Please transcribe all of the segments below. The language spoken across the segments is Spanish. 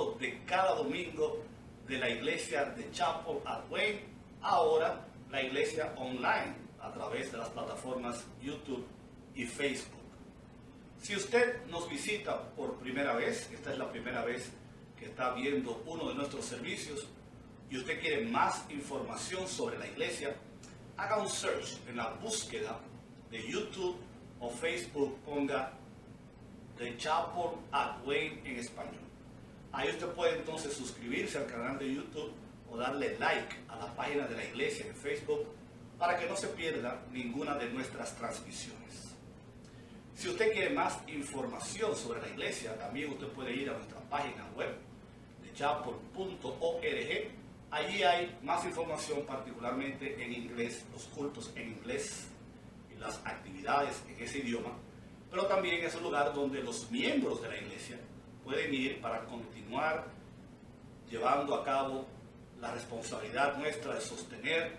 culto de cada domingo de la iglesia de Chapel at Wayne, ahora la iglesia online a través de las plataformas YouTube y Facebook. Si usted nos visita por primera vez, esta es la primera vez que está viendo uno de nuestros servicios y usted quiere más información sobre la iglesia, haga un search en la búsqueda de YouTube o Facebook, ponga The Chapel at Wayne en español. Ahí usted puede entonces suscribirse al canal de YouTube o darle like a la página de la iglesia en Facebook para que no se pierda ninguna de nuestras transmisiones. Si usted quiere más información sobre la iglesia, también usted puede ir a nuestra página web de chapel.org. Allí hay más información, particularmente en inglés, los cultos en inglés y las actividades en ese idioma, pero también es un lugar donde los miembros de la iglesia pueden ir para continuar llevando a cabo la responsabilidad nuestra de sostener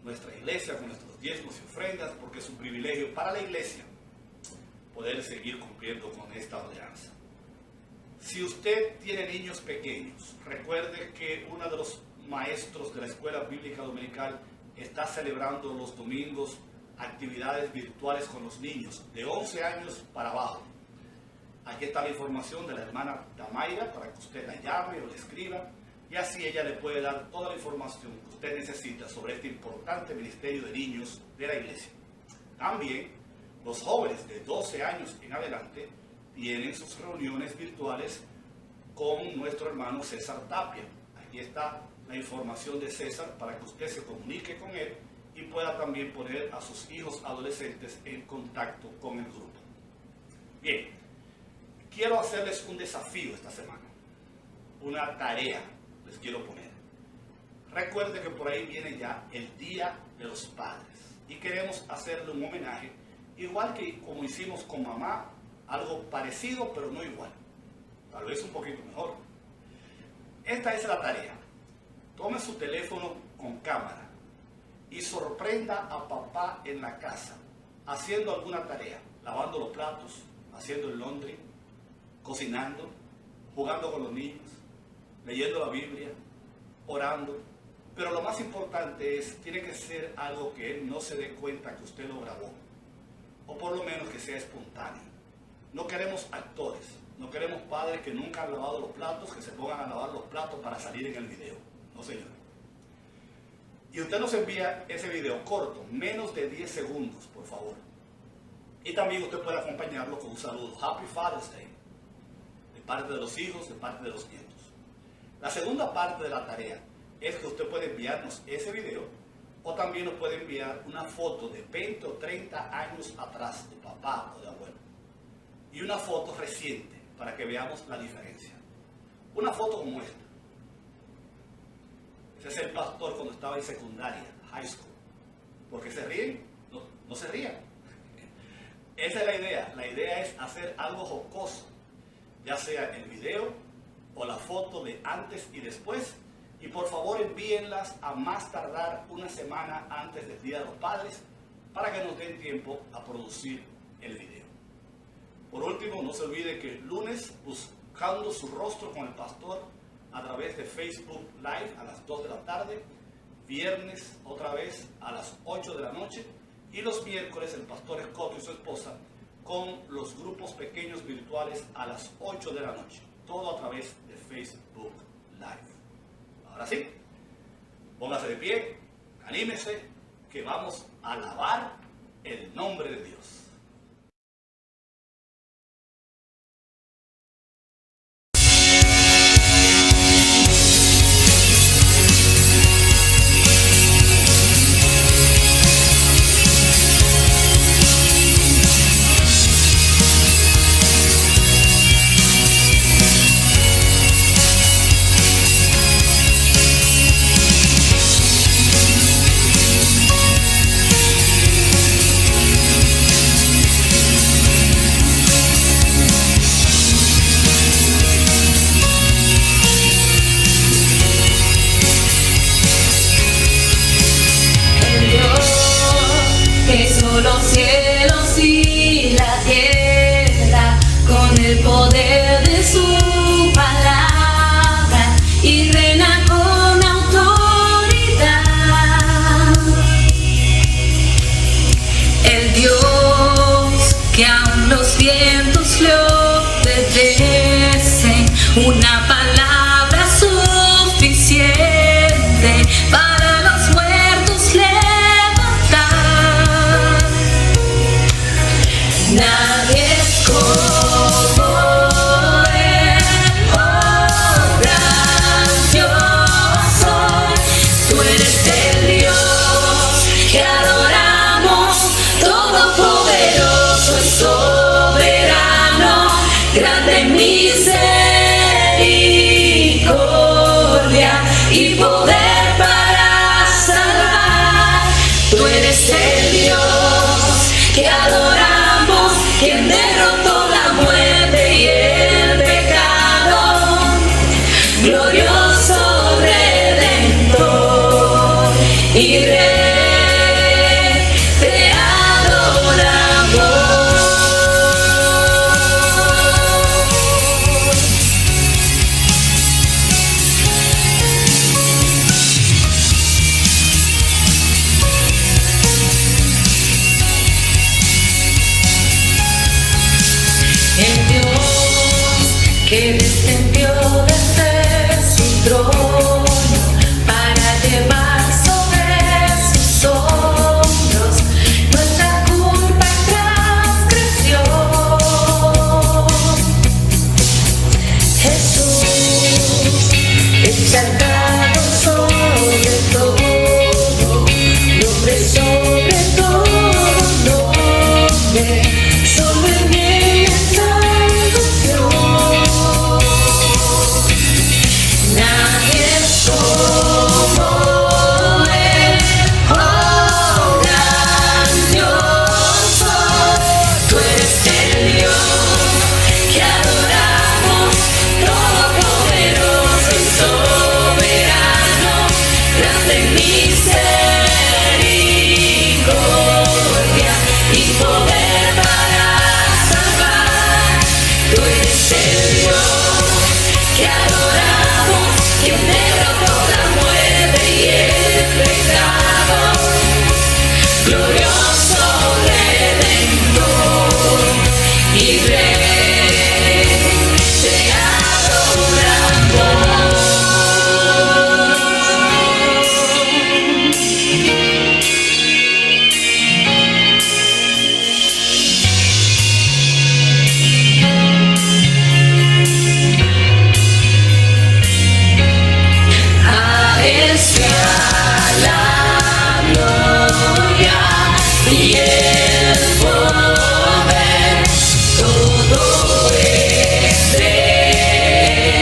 nuestra iglesia con nuestros diezmos y ofrendas, porque es un privilegio para la iglesia poder seguir cumpliendo con esta ordenanza. Si usted tiene niños pequeños, recuerde que uno de los maestros de la Escuela Bíblica Dominical está celebrando los domingos actividades virtuales con los niños de 11 años para abajo. Aquí está la información de la hermana Damaira para que usted la llame o le escriba y así ella le puede dar toda la información que usted necesita sobre este importante ministerio de niños de la iglesia. También los jóvenes de 12 años en adelante tienen sus reuniones virtuales con nuestro hermano César Tapia. Aquí está la información de César para que usted se comunique con él y pueda también poner a sus hijos adolescentes en contacto con el grupo. Bien, quiero hacerles un desafío esta semana, una tarea les quiero poner. Recuerde que por ahí viene ya el Día de los Padres y queremos hacerle un homenaje, igual que como hicimos con mamá, algo parecido pero no igual, tal vez un poquito mejor. Esta es la tarea. Tome su teléfono con cámara y sorprenda a papá en la casa haciendo alguna tarea, lavando los platos, haciendo el laundry, cocinando, jugando con los niños, leyendo la Biblia, orando. Pero lo más importante es, tiene que ser algo que él no se dé cuenta que usted lo grabó, o por lo menos que sea espontáneo. No queremos actores, no queremos padres que nunca han lavado los platos, que se pongan a lavar los platos para salir en el video. No, señor. Y usted nos envía ese video corto, menos de 10 segundos, por favor. Y también usted puede acompañarlo con un saludo. Happy Father's Day. De parte de los hijos, de parte de los nietos. La segunda parte de la tarea es que usted puede enviarnos ese video o también nos puede enviar una foto de 20 o 30 años atrás de papá o de abuelo. Y una foto reciente para que veamos la diferencia. Una foto como esta. Ese es el pastor cuando estaba en secundaria, high school. ¿Por qué se ríen? No se rían. Esa es la idea. La idea es hacer algo jocoso, ya sea el video o la foto de antes y después. Y por favor envíenlas a más tardar una semana antes del Día de los Padres para que nos den tiempo a producir el video. Por último, no se olvide que el lunes, buscando su rostro con el pastor a través de Facebook Live a las 2 de la tarde, viernes otra vez a las 8 de la noche y los miércoles el pastor Scott y su esposa con los grupos pequeños virtuales a las 8 de la noche, todo a través de Facebook Live. Ahora sí, póngase de pie, anímese, que vamos a alabar el nombre de Dios. Los cielos y la tierra con el poder de su palabra Dios que aún los vientos le obedecen, una palabra suficiente para los muertos levantar. Nadie es como Él, oh gran Dios soy. Tú eres el Dios que adoramos, todopoderoso y soberano, grande en misericordia y poder para salvar. Tú eres el Dios que adoramos, quien derrotó la muerte y el pecado, glorioso Redentor y Rey, te adoramos. El Dios que descendió desde su trono para llevar sobre sus hombros nuestra culpa y transgresión. Jesús, exaltado sobre todo, nombre sobre todo nombre, solo en él es salvación. Nadie es como Él, oh gran Dios soy. Tú eres el Dios que adoramos, todopoderoso y soberano, grande en misericordia y poder para salvar. Tú eres el Dios que adoramos, quien derrotó la muerte y el pecado, glorioso Redentor y Rey, te adoramos. A Él sea la gloria y el poder, todo es de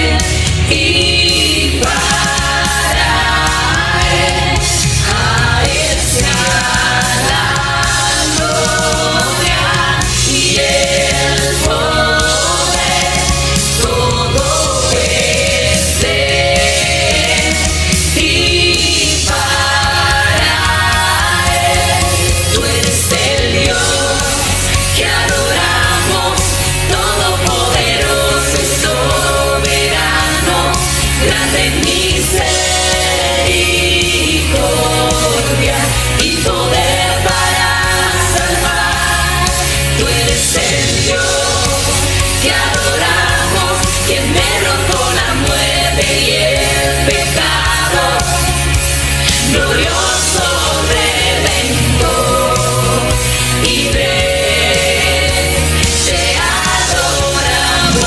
Él y para Él. A Él sea la gloria y el poder, todo es de Él y para Él. Tú eres el Dios que adoramos, todopoderoso y soberano, grande en misericordia y poder para salvar. Tú eres el Dios que adoramos, quien derrotó la muerte y el pecado, glorioso Redentor y Rey, te adoramos.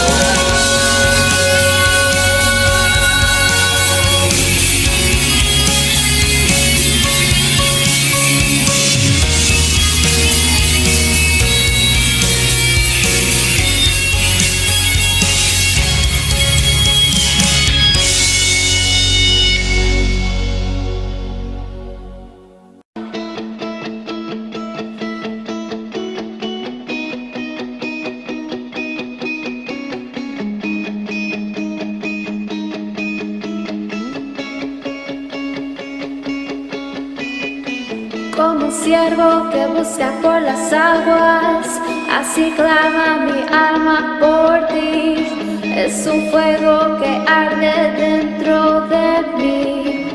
Como un ciervo que busca por las aguas, así clama mi alma por ti. Es un fuego que arde dentro de mí.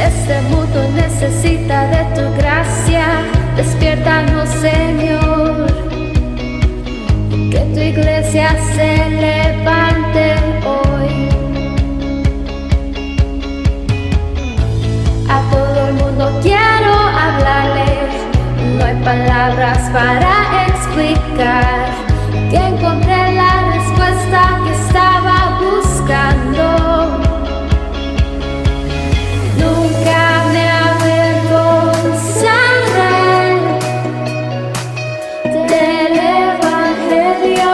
Este mundo necesita de tu gracia. Despiértanos, Señor. Que tu iglesia se levante hoy. A todo el mundo quiero hablarle. No hay palabras para explicar que encontré la respuesta que estaba buscando. Nunca me avergonzaré del Evangelio,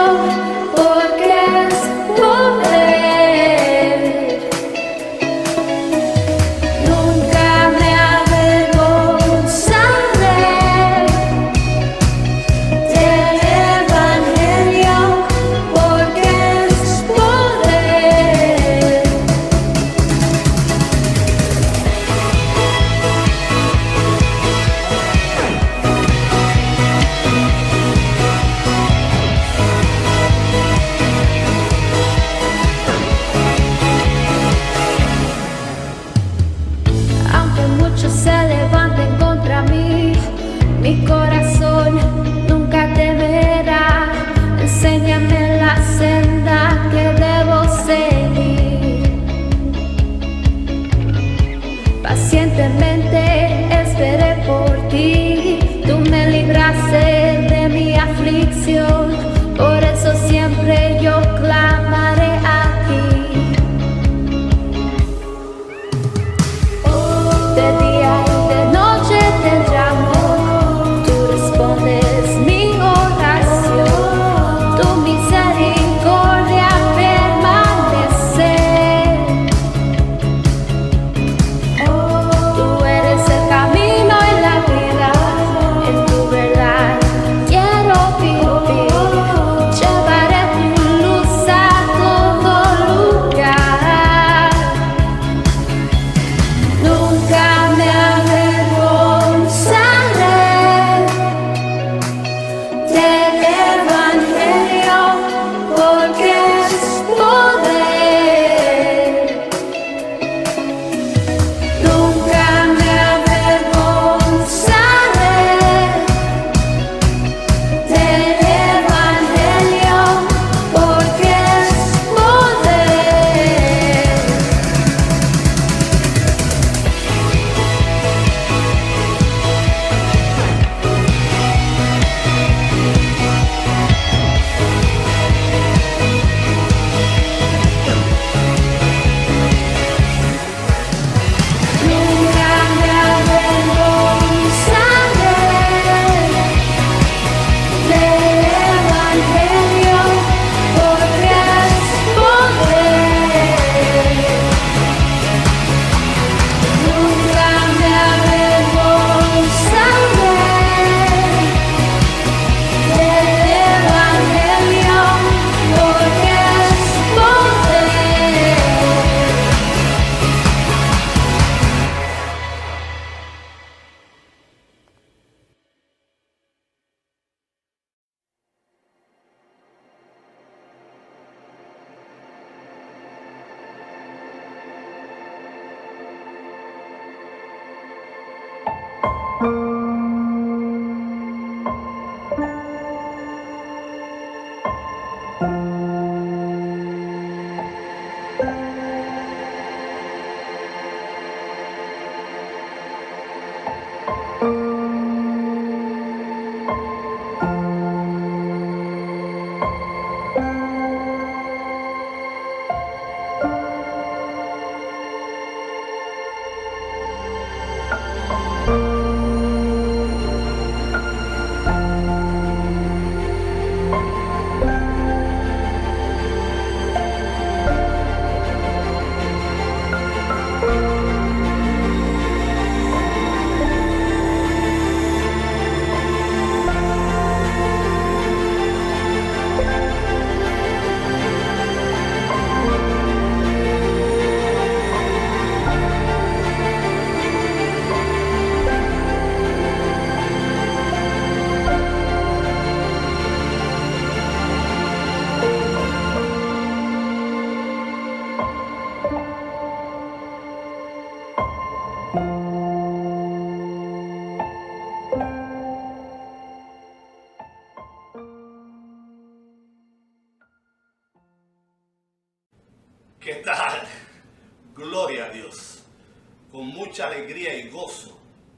porque es poder. Nunca me avergonzaré del Evangelio.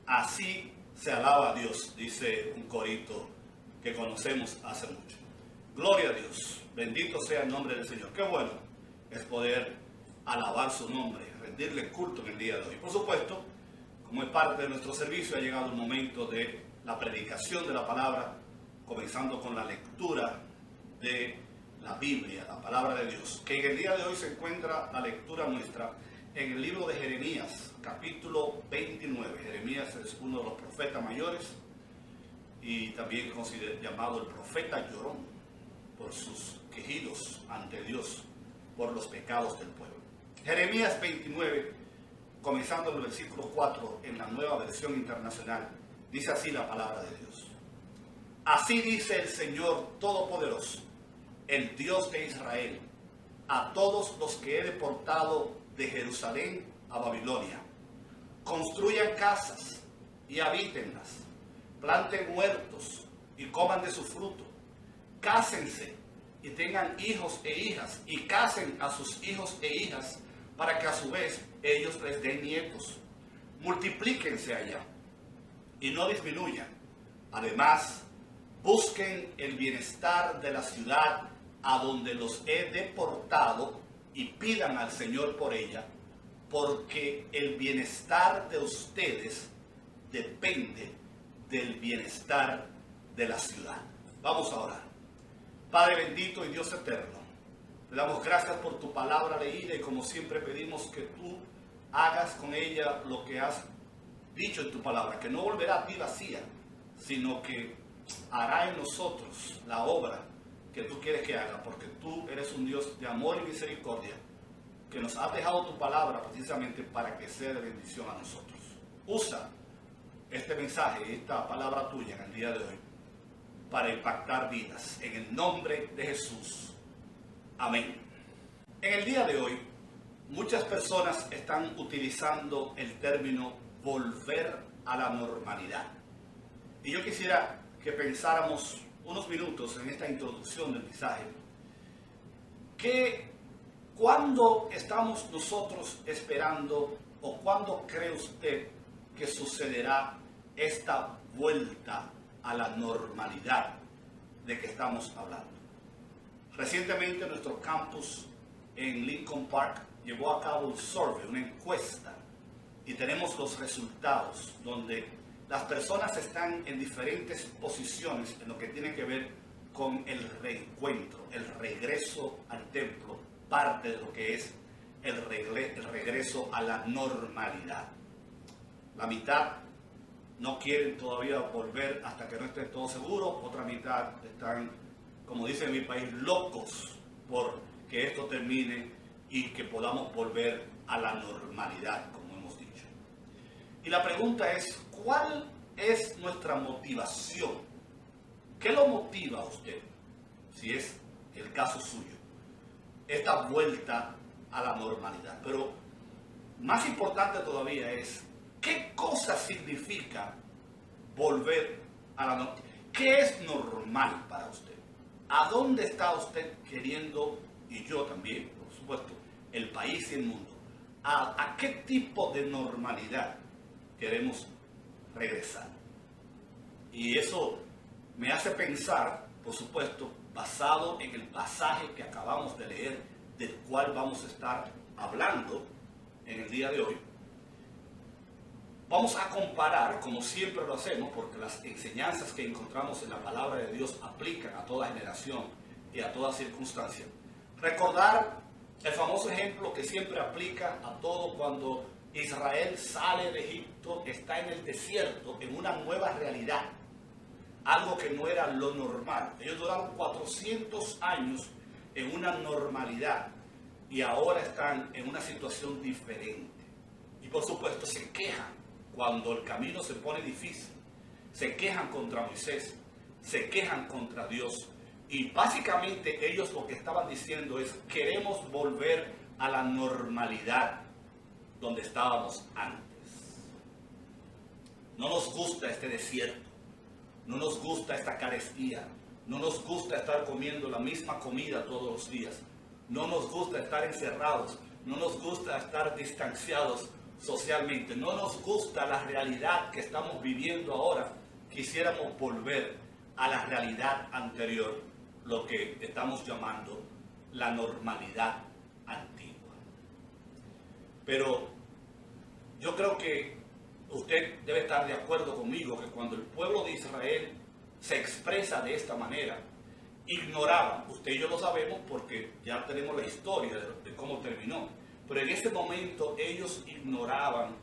Así se alaba a Dios, dice un corito que conocemos hace mucho. Gloria a Dios, bendito sea el nombre del Señor. Qué bueno es poder alabar su nombre, rendirle culto en el día de hoy. Por supuesto, como es parte de nuestro servicio, ha llegado el momento de la predicación de la palabra, comenzando con la lectura de la Biblia, la palabra de Dios, que en el día de hoy se encuentra la lectura nuestra en el libro de Jeremías, capítulo 29. Jeremías es uno de los profetas mayores y también llamado el profeta llorón por sus quejidos ante Dios por los pecados del pueblo. Jeremías 29, comenzando en el versículo 4 en la Nueva Versión Internacional, dice así la palabra de Dios. Así dice el Señor Todopoderoso, el Dios de Israel, a todos los que he deportado de Jerusalén a Babilonia. Construyan casas y habítenlas, planten huertos y coman de su fruto, cásense y tengan hijos e hijas, y casen a sus hijos e hijas, para que a su vez ellos les den nietos. Multiplíquense allá y no disminuyan. Además, busquen el bienestar de la ciudad a donde los he deportado y pidan al Señor por ella, porque el bienestar de ustedes depende del bienestar de la ciudad. Vamos a orar. Padre bendito y Dios eterno, te damos gracias por tu palabra leída y como siempre pedimos que tú hagas con ella lo que has dicho en tu palabra, que no volverá a ti vacía, sino que hará en nosotros la obra que tú quieres que haga, porque tú eres un Dios de amor y misericordia, que nos has dejado tu palabra precisamente para que sea de bendición a nosotros. Usa este mensaje, esta palabra tuya en el día de hoy, para impactar vidas, en el nombre de Jesús. Amén. En el día de hoy, muchas personas están utilizando el término volver a la normalidad. Y yo quisiera que pensáramos unos minutos en esta introducción del mensaje, que ¿cuándo estamos nosotros esperando o cuándo cree usted que sucederá esta vuelta a la normalidad de que estamos hablando? Recientemente nuestro campus en Lincoln Park llevó a cabo un survey, una encuesta, y tenemos los resultados donde las personas están en diferentes posiciones en lo que tiene que ver con el reencuentro, el regreso al templo, parte de lo que es el regreso a la normalidad. La mitad no quieren todavía volver hasta que no estén todos seguros, otra mitad están, como dicen en mi país, locos por que esto termine y que podamos volver a la normalidad, como hemos dicho. Y la pregunta es, ¿cuál es nuestra motivación? ¿Qué lo motiva a usted, si es el caso suyo, esta vuelta a la normalidad? Pero más importante todavía es, ¿qué cosa significa volver a la normalidad? ¿Qué es normal para usted? ¿A dónde está usted queriendo, y yo también, por supuesto, el país y el mundo? ¿A qué tipo de normalidad queremos regresar? Y eso me hace pensar, por supuesto, basado en el pasaje que acabamos de leer, del cual vamos a estar hablando en el día de hoy. Vamos a comparar, como siempre lo hacemos, porque las enseñanzas que encontramos en la palabra de Dios aplican a toda generación y a toda circunstancia. Recordar el famoso ejemplo que siempre aplica a todo cuando Israel sale de Egipto, está en el desierto, en una nueva realidad, algo que no era lo normal. Ellos duraron 400 años en una normalidad y ahora están en una situación diferente. Y por supuesto se quejan cuando el camino se pone difícil, se quejan contra Moisés, se quejan contra Dios. Y básicamente ellos lo que estaban diciendo es, queremos volver a la normalidad donde estábamos antes. No nos gusta este desierto, no nos gusta esta carestía, no nos gusta estar comiendo la misma comida todos los días, no nos gusta estar encerrados, no nos gusta estar distanciados socialmente, no nos gusta la realidad que estamos viviendo ahora, quisiéramos volver a la realidad anterior, lo que estamos llamando la normalidad antigua. Pero yo creo que usted debe estar de acuerdo conmigo que cuando el pueblo de Israel se expresa de esta manera, ignoraban, usted y yo lo sabemos porque ya tenemos la historia de cómo terminó, pero en ese momento ellos ignoraban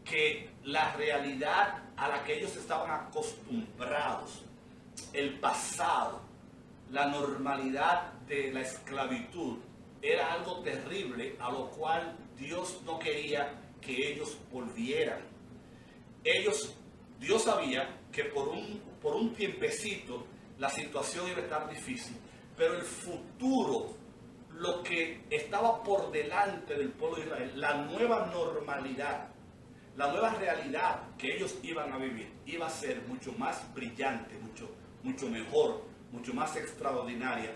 que la realidad a la que ellos estaban acostumbrados, el pasado, la normalidad de la esclavitud, era algo terrible a lo cual Dios no quería que ellos volvieran. Dios sabía que por un tiempecito la situación iba a estar difícil, pero el futuro, lo que estaba por delante del pueblo de Israel, la nueva normalidad, la nueva realidad que ellos iban a vivir, iba a ser mucho más brillante, mucho mejor, mucho más extraordinaria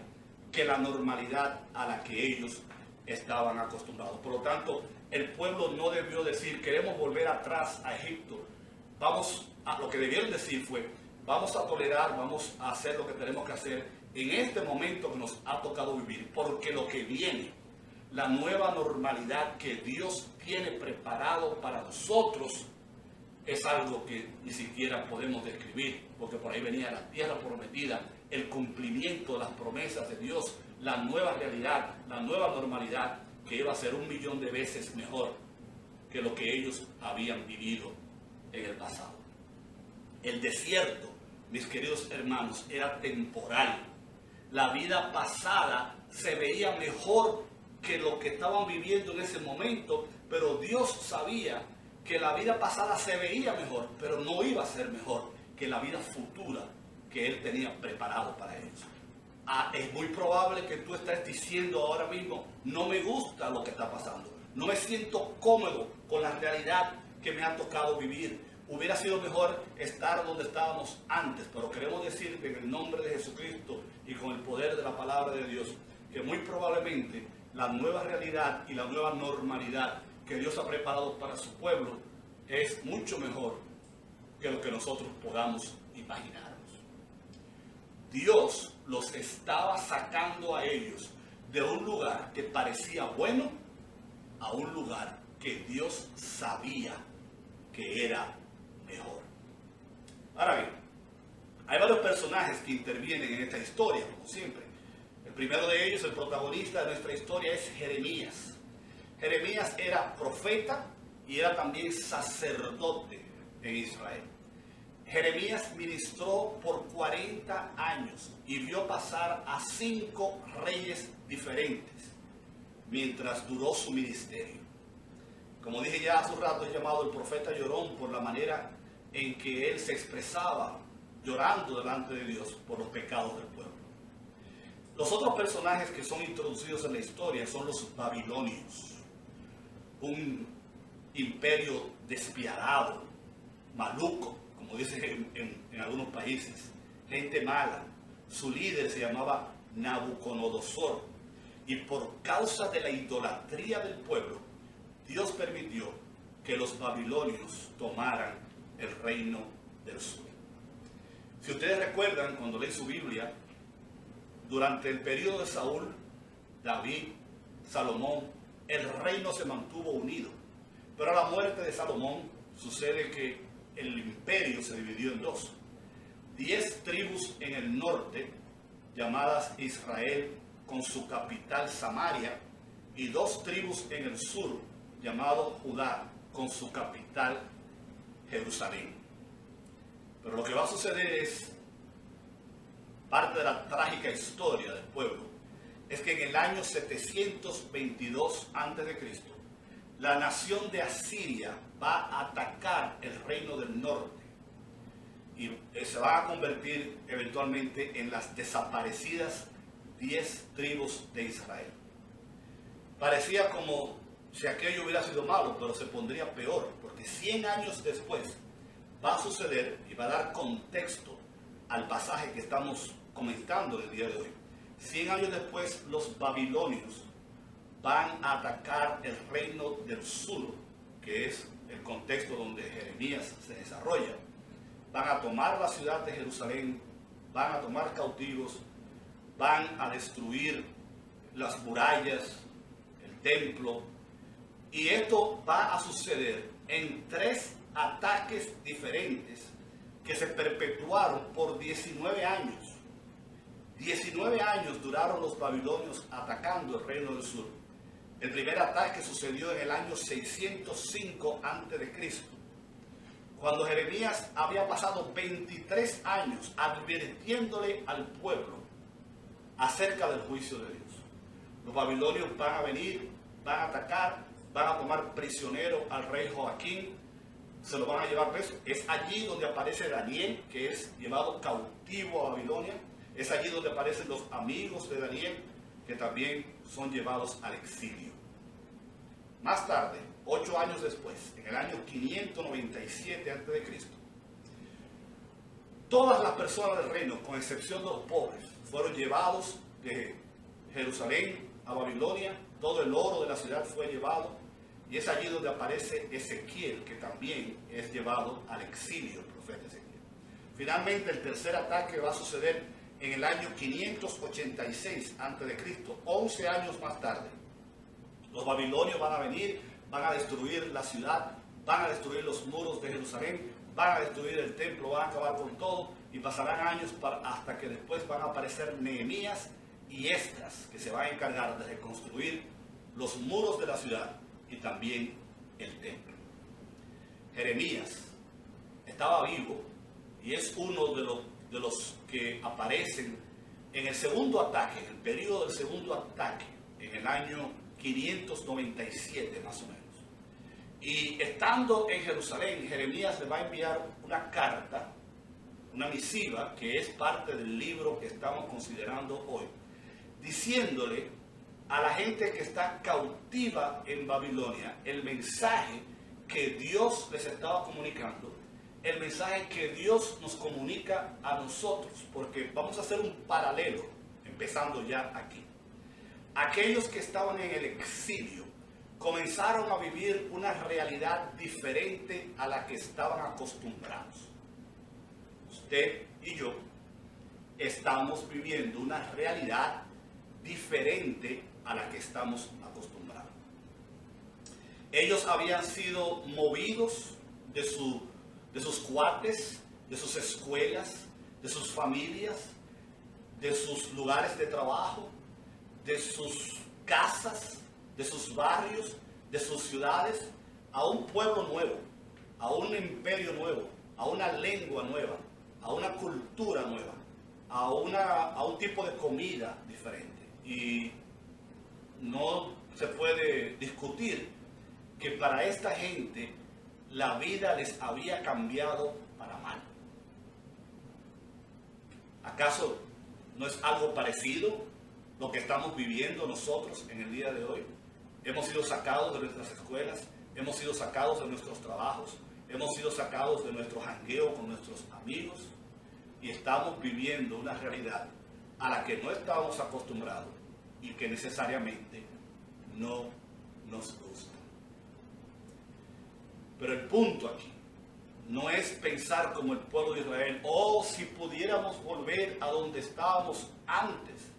que la normalidad a la que ellos estaban acostumbrados. Por lo tanto, el pueblo no debió decir, queremos volver atrás a Egipto. Lo que debieron decir fue, vamos a tolerar, vamos a hacer lo que tenemos que hacer en este momento que nos ha tocado vivir, porque lo que viene, la nueva normalidad que Dios tiene preparado para nosotros, es algo que ni siquiera podemos describir, porque por ahí venía la tierra prometida, el cumplimiento de las promesas de Dios, la nueva realidad, la nueva normalidad, que iba a ser 1.000.000 de veces mejor que lo que ellos habían vivido en el pasado. El desierto, mis queridos hermanos, era temporal. La vida pasada se veía mejor que lo que estaban viviendo en ese momento, pero Dios sabía que la vida pasada se veía mejor, pero no iba a ser mejor que la vida futura que Él tenía preparado para ellos. Es muy probable que tú estés diciendo ahora mismo, no me gusta lo que está pasando, no me siento cómodo con la realidad que me ha tocado vivir. Hubiera sido mejor estar donde estábamos antes, pero queremos decir que en el nombre de Jesucristo y con el poder de la palabra de Dios, que muy probablemente la nueva realidad y la nueva normalidad que Dios ha preparado para su pueblo es mucho mejor que lo que nosotros podamos imaginarnos. Dios los estaba sacando a ellos de un lugar que parecía bueno a un lugar que Dios sabía que era mejor. Ahora bien, hay varios personajes que intervienen en esta historia, como siempre. El primero de ellos, el protagonista de nuestra historia, es Jeremías. Jeremías era profeta y era también sacerdote en Israel. Jeremías ministró por 40 años y vio pasar a 5 reyes diferentes mientras duró su ministerio. Como dije ya hace un rato, es llamado el profeta llorón por la manera en que él se expresaba llorando delante de Dios por los pecados del pueblo. Los otros personajes que son introducidos en la historia son los babilonios, un imperio despiadado, maluco, como dicen en algunos países, gente mala. Su líder se llamaba Nabucodonosor, y por causa de la idolatría del pueblo, Dios permitió que los babilonios tomaran el reino del sur. Si ustedes recuerdan, cuando leen su Biblia, durante el periodo de Saúl, David, Salomón, el reino se mantuvo unido. Pero a la muerte de Salomón sucede que el imperio se dividió en 2. 10 tribus en el norte, llamadas Israel, con su capital Samaria, y 2 tribus en el sur, llamado Judá, con su capital Jerusalén. Pero lo que va a suceder es, parte de la trágica historia del pueblo, es que en el año 722 a.C., la nación de Asiria va a atacar el reino del norte y se va a convertir eventualmente en las desaparecidas 10 tribus de Israel. Parecía como si aquello hubiera sido malo, pero se pondría peor, porque 100 años después va a suceder y va a dar contexto al pasaje que estamos comentando el día de hoy. 100 años después, los babilonios van a atacar el reino del sur, que es el contexto donde Jeremías se desarrolla, van a tomar la ciudad de Jerusalén, van a tomar cautivos, van a destruir las murallas, el templo, y esto va a suceder en 3 ataques diferentes que se perpetuaron por 19 años. 19 años duraron los babilonios atacando el reino del sur. El primer ataque sucedió en el año 605 a.C., cuando Jeremías había pasado 23 años advirtiéndole al pueblo acerca del juicio de Dios. Los babilonios van a venir, van a atacar, van a tomar prisionero al rey Joaquín, se lo van a llevar preso. Es allí donde aparece Daniel, que es llevado cautivo a Babilonia. Es allí donde aparecen los amigos de Daniel, que también son llevados al exilio. Más tarde, 8 años después, en el año 597 a.C., todas las personas del reino, con excepción de los pobres, fueron llevados de Jerusalén a Babilonia. Todo el oro de la ciudad fue llevado, y es allí donde aparece Ezequiel, que también es llevado al exilio, el profeta Ezequiel. Finalmente, el tercer ataque va a suceder en el año 586 a.C., 11 años más tarde. Los babilonios van a venir, van a destruir la ciudad, van a destruir los muros de Jerusalén, van a destruir el templo, van a acabar con todo, y pasarán años hasta que después van a aparecer Nehemías y Esdras, que se van a encargar de reconstruir los muros de la ciudad y también el templo. Jeremías estaba vivo y es uno de los que aparecen en el segundo ataque, en el periodo del segundo ataque, en el año 597 más o menos. Y estando en Jerusalén, Jeremías le va a enviar una carta, una misiva, que es parte del libro que estamos considerando hoy, diciéndole a la gente que está cautiva en Babilonia el mensaje que Dios les estaba comunicando, el mensaje que Dios nos comunica a nosotros, porque vamos a hacer un paralelo, empezando ya aquí. Aquellos que estaban en el exilio comenzaron a vivir una realidad diferente a la que estaban acostumbrados. Usted y yo estamos viviendo una realidad diferente a la que estamos acostumbrados. Ellos habían sido movidos de sus cuartos, de sus escuelas, de sus familias, de sus lugares de trabajo, de sus casas, de sus barrios, de sus ciudades, a un pueblo nuevo, a un imperio nuevo, a una lengua nueva, a una cultura nueva, a un tipo de comida diferente. Y no se puede discutir que para esta gente la vida les había cambiado para mal. ¿Acaso no es algo parecido lo que estamos viviendo nosotros en el día de hoy? Hemos sido sacados de nuestras escuelas, hemos sido sacados de nuestros trabajos, hemos sido sacados de nuestro jangueo con nuestros amigos, y estamos viviendo una realidad a la que no estábamos acostumbrados y que necesariamente no nos gusta. Pero el punto aquí no es pensar como el pueblo de Israel, si pudiéramos volver a donde estábamos antes,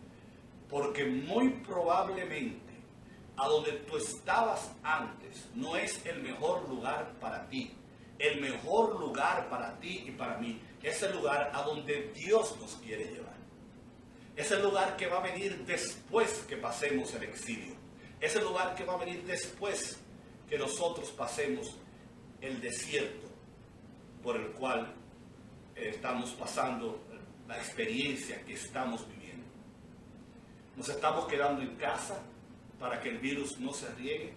porque muy probablemente a donde tú estabas antes no es el mejor lugar para ti. El mejor lugar para ti y para mí es el lugar a donde Dios nos quiere llevar. Es el lugar que va a venir después que pasemos el exilio. Es el lugar que va a venir después que nosotros pasemos el desierto por el cual estamos pasando, la experiencia que estamos viviendo. Nos estamos quedando en casa para que el virus no se riegue.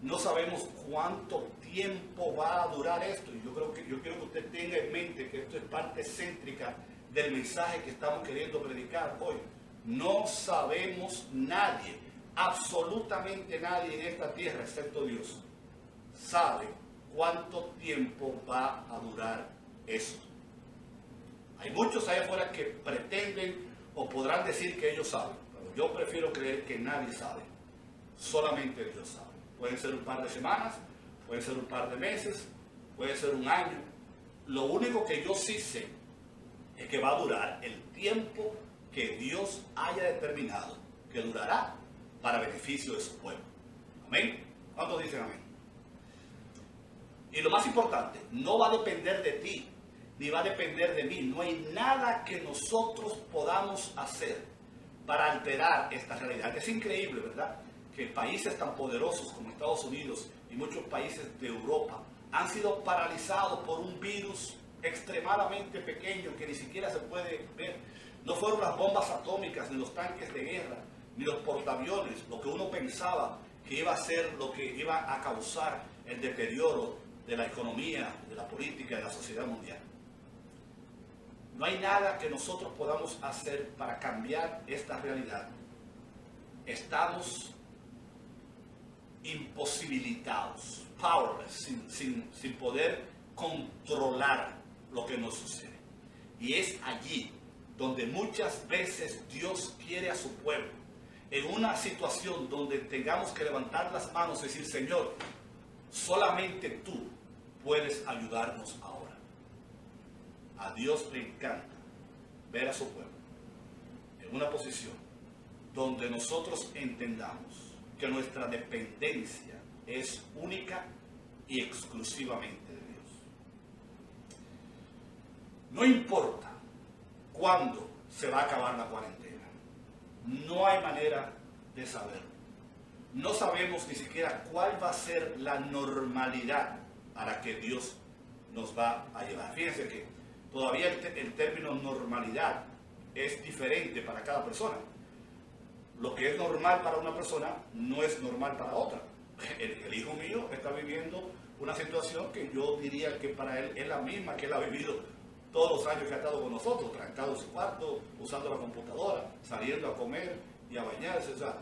No sabemos cuánto tiempo va a durar esto, y yo quiero que usted tenga en mente que esto es parte céntrica del mensaje que estamos queriendo predicar hoy. No sabemos nadie, absolutamente nadie en esta tierra, excepto Dios, sabe cuánto tiempo va a durar eso. Hay muchos allá afuera que pretenden o podrán decir que ellos saben, pero yo prefiero creer que nadie sabe, solamente Dios sabe. Pueden ser un par de semanas, puede ser un par de meses, puede ser un año. Lo único que yo sí sé es que va a durar el tiempo que Dios haya determinado que durará para beneficio de su pueblo. Amén. ¿Cuántos dicen amén? Y lo más importante, no va a depender de ti, ni va a depender de mí. No hay nada que nosotros podamos hacer para alterar esta realidad. Es increíble, ¿verdad?, que países tan poderosos como Estados Unidos y muchos países de Europa han sido paralizados por un virus extremadamente pequeño que ni siquiera se puede ver. No fueron las bombas atómicas, ni los tanques de guerra, ni los portaaviones, lo que uno pensaba que iba a ser lo que iba a causar el deterioro de la economía, de la política, de la sociedad mundial. No hay nada que nosotros podamos hacer para cambiar esta realidad. Estamos imposibilitados, powerless, sin poder controlar lo que nos sucede. Y es allí donde muchas veces Dios quiere a su pueblo, en una situación donde tengamos que levantar las manos y decir: Señor, solamente tú puedes ayudarnos ahora. A Dios le encanta ver a su pueblo en una posición donde nosotros entendamos que nuestra dependencia es única y exclusivamente de Dios. No importa cuándo se va a acabar la cuarentena, no hay manera de saberlo. No sabemos ni siquiera cuál va a ser la normalidad a la que Dios nos va a llevar. Fíjense que todavía el término normalidad es diferente para cada persona. Lo que es normal para una persona no es normal para otra. El hijo mío está viviendo una situación que yo diría que para él es la misma que él ha vivido todos los años que ha estado con nosotros, trancado en su cuarto, usando la computadora, saliendo a comer y a bañarse. O sea,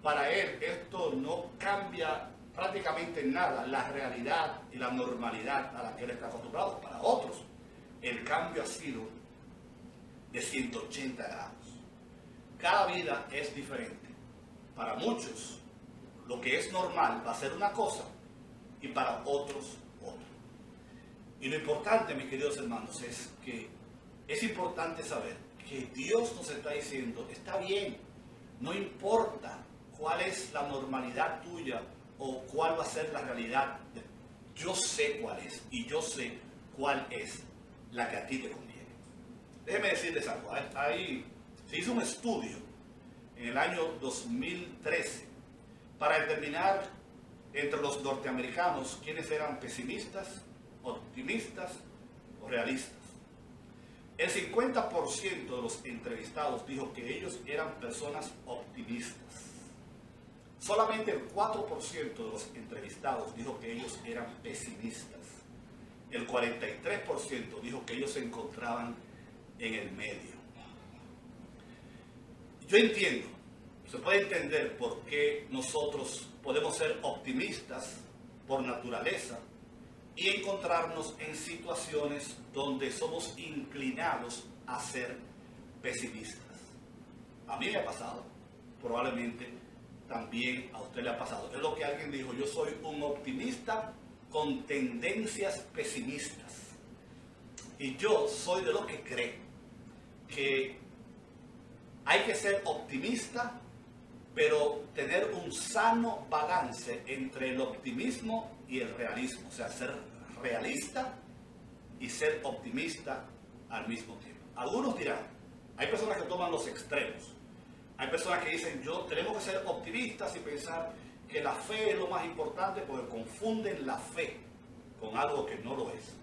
para él esto no cambia prácticamente nada la realidad y la normalidad a la que él está acostumbrado. Para otros, el cambio ha sido de 180 grados. Cada vida es diferente. Para muchos, lo que es normal va a ser una cosa y para otros otra. Y lo importante, mis queridos hermanos, es que es importante saber que Dios nos está diciendo: está bien, no importa cuál es la normalidad tuya o cuál va a ser la realidad. Yo sé cuál es y yo sé cuál es la que a ti te conviene. Déjenme decirles algo. Se hizo un estudio en el año 2013 para determinar entre los norteamericanos quiénes eran pesimistas, optimistas o realistas. El 50% de los entrevistados dijo que ellos eran personas optimistas. Solamente el 4% de los entrevistados dijo que ellos eran pesimistas. El 43% dijo que ellos se encontraban en el medio. Yo entiendo, se puede entender por qué nosotros podemos ser optimistas por naturaleza y encontrarnos en situaciones donde somos inclinados a ser pesimistas. A mí me ha pasado, probablemente también a usted le ha pasado. Es lo que alguien dijo: yo soy un optimista con tendencias pesimistas. Y yo soy de los que cree que hay que ser optimista, pero tener un sano balance entre el optimismo y el realismo. O sea, ser realista y ser optimista al mismo tiempo. Algunos dirán, hay personas que toman los extremos. Hay personas que dicen: tenemos que ser optimistas y pensar que la fe es lo más importante, porque confunden la fe con algo que no lo es.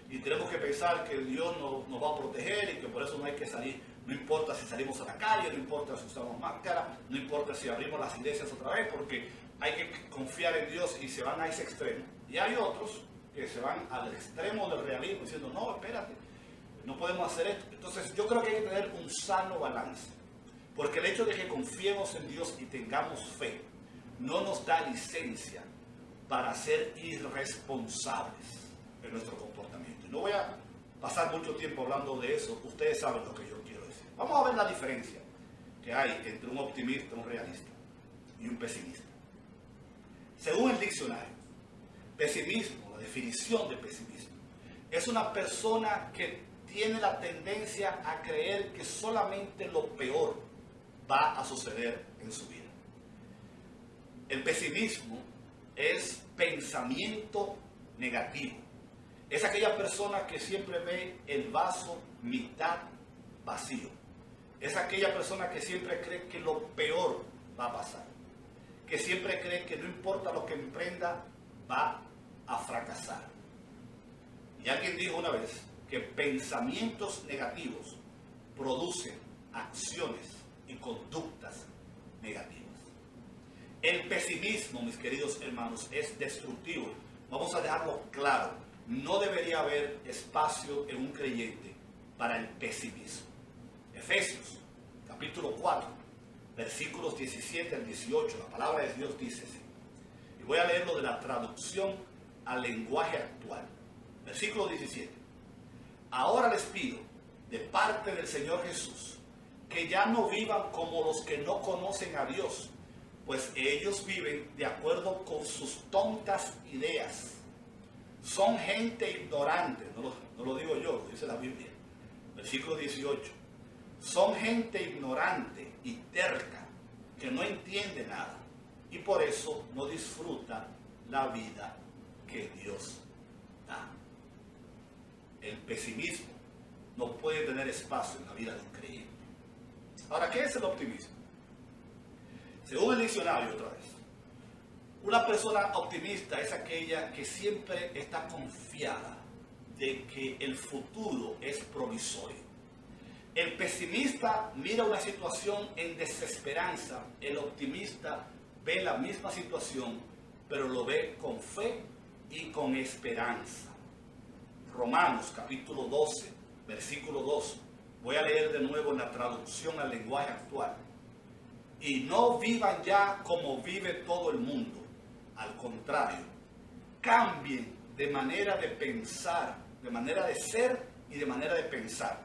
Y tenemos que pensar que Dios nos va a proteger y que por eso no hay que salir. No importa si salimos a la calle, no importa si usamos máscara, no importa si abrimos las iglesias otra vez, porque hay que confiar en Dios, y se van a ese extremo. Y hay otros que se van al extremo del realismo diciendo: no, espérate, no podemos hacer esto. Entonces yo creo que hay que tener un sano balance, porque el hecho de que confiemos en Dios y tengamos fe no nos da licencia para ser irresponsables en nuestro comportamiento. No voy a pasar mucho tiempo hablando de eso, ustedes saben lo que yo quiero decir. Vamos a ver la diferencia que hay entre un optimista, un realista y un pesimista. Según el diccionario, Pesimismo, la definición de pesimismo, es una persona que tiene la tendencia a creer que solamente lo peor va a suceder en su vida. El pesimismo es pensamiento negativo. Es aquella persona que siempre ve el vaso mitad vacío. Es aquella persona que siempre cree que lo peor va a pasar. Que siempre cree que no importa lo que emprenda, va a fracasar. Y alguien dijo una vez que pensamientos negativos producen acciones y conductas negativas. El pesimismo, mis queridos hermanos, es destructivo. Vamos a dejarlo claro. No debería haber espacio en un creyente para el pesimismo. Efesios, capítulo 4, versículos 17 al 18. La palabra de Dios dice así. Y voy a leerlo de la traducción al lenguaje actual. Versículo 17. Ahora les pido, de parte del Señor Jesús, que ya no vivan como los que no conocen a Dios, pues ellos viven de acuerdo con sus tontas ideas. Son gente ignorante, no lo digo yo, lo dice la Biblia. Versículo 18. Son gente ignorante y terca, que no entiende nada, y por eso no disfruta la vida que Dios da. El pesimismo no puede tener espacio en la vida de un creyente. Ahora, ¿qué es el optimismo? Según el diccionario, otra vez, una persona optimista es aquella que siempre está confiada de que el futuro es provisorio. El pesimista mira una situación en desesperanza, el optimista ve la misma situación, pero lo ve con fe y con esperanza. Romanos capítulo 12, versículo 2. Voy a leer de nuevo en la traducción al lenguaje actual. Y no vivan ya como vive todo el mundo. Al contrario, cambien de manera de pensar, de manera de ser y de manera de pensar.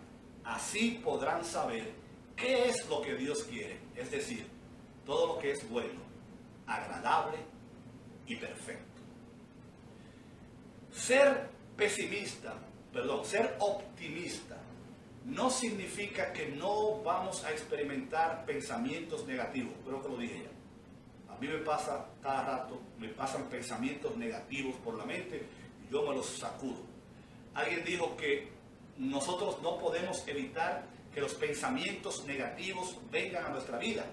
Así podrán saber qué es lo que Dios quiere, es decir, todo lo que es bueno, agradable y perfecto. Ser optimista no significa que no vamos a experimentar pensamientos negativos. Creo que lo dije ya. A mí me pasa cada rato, me pasan pensamientos negativos por la mente y yo me los sacudo. Alguien dijo que nosotros no podemos evitar que los pensamientos negativos vengan a nuestra vida,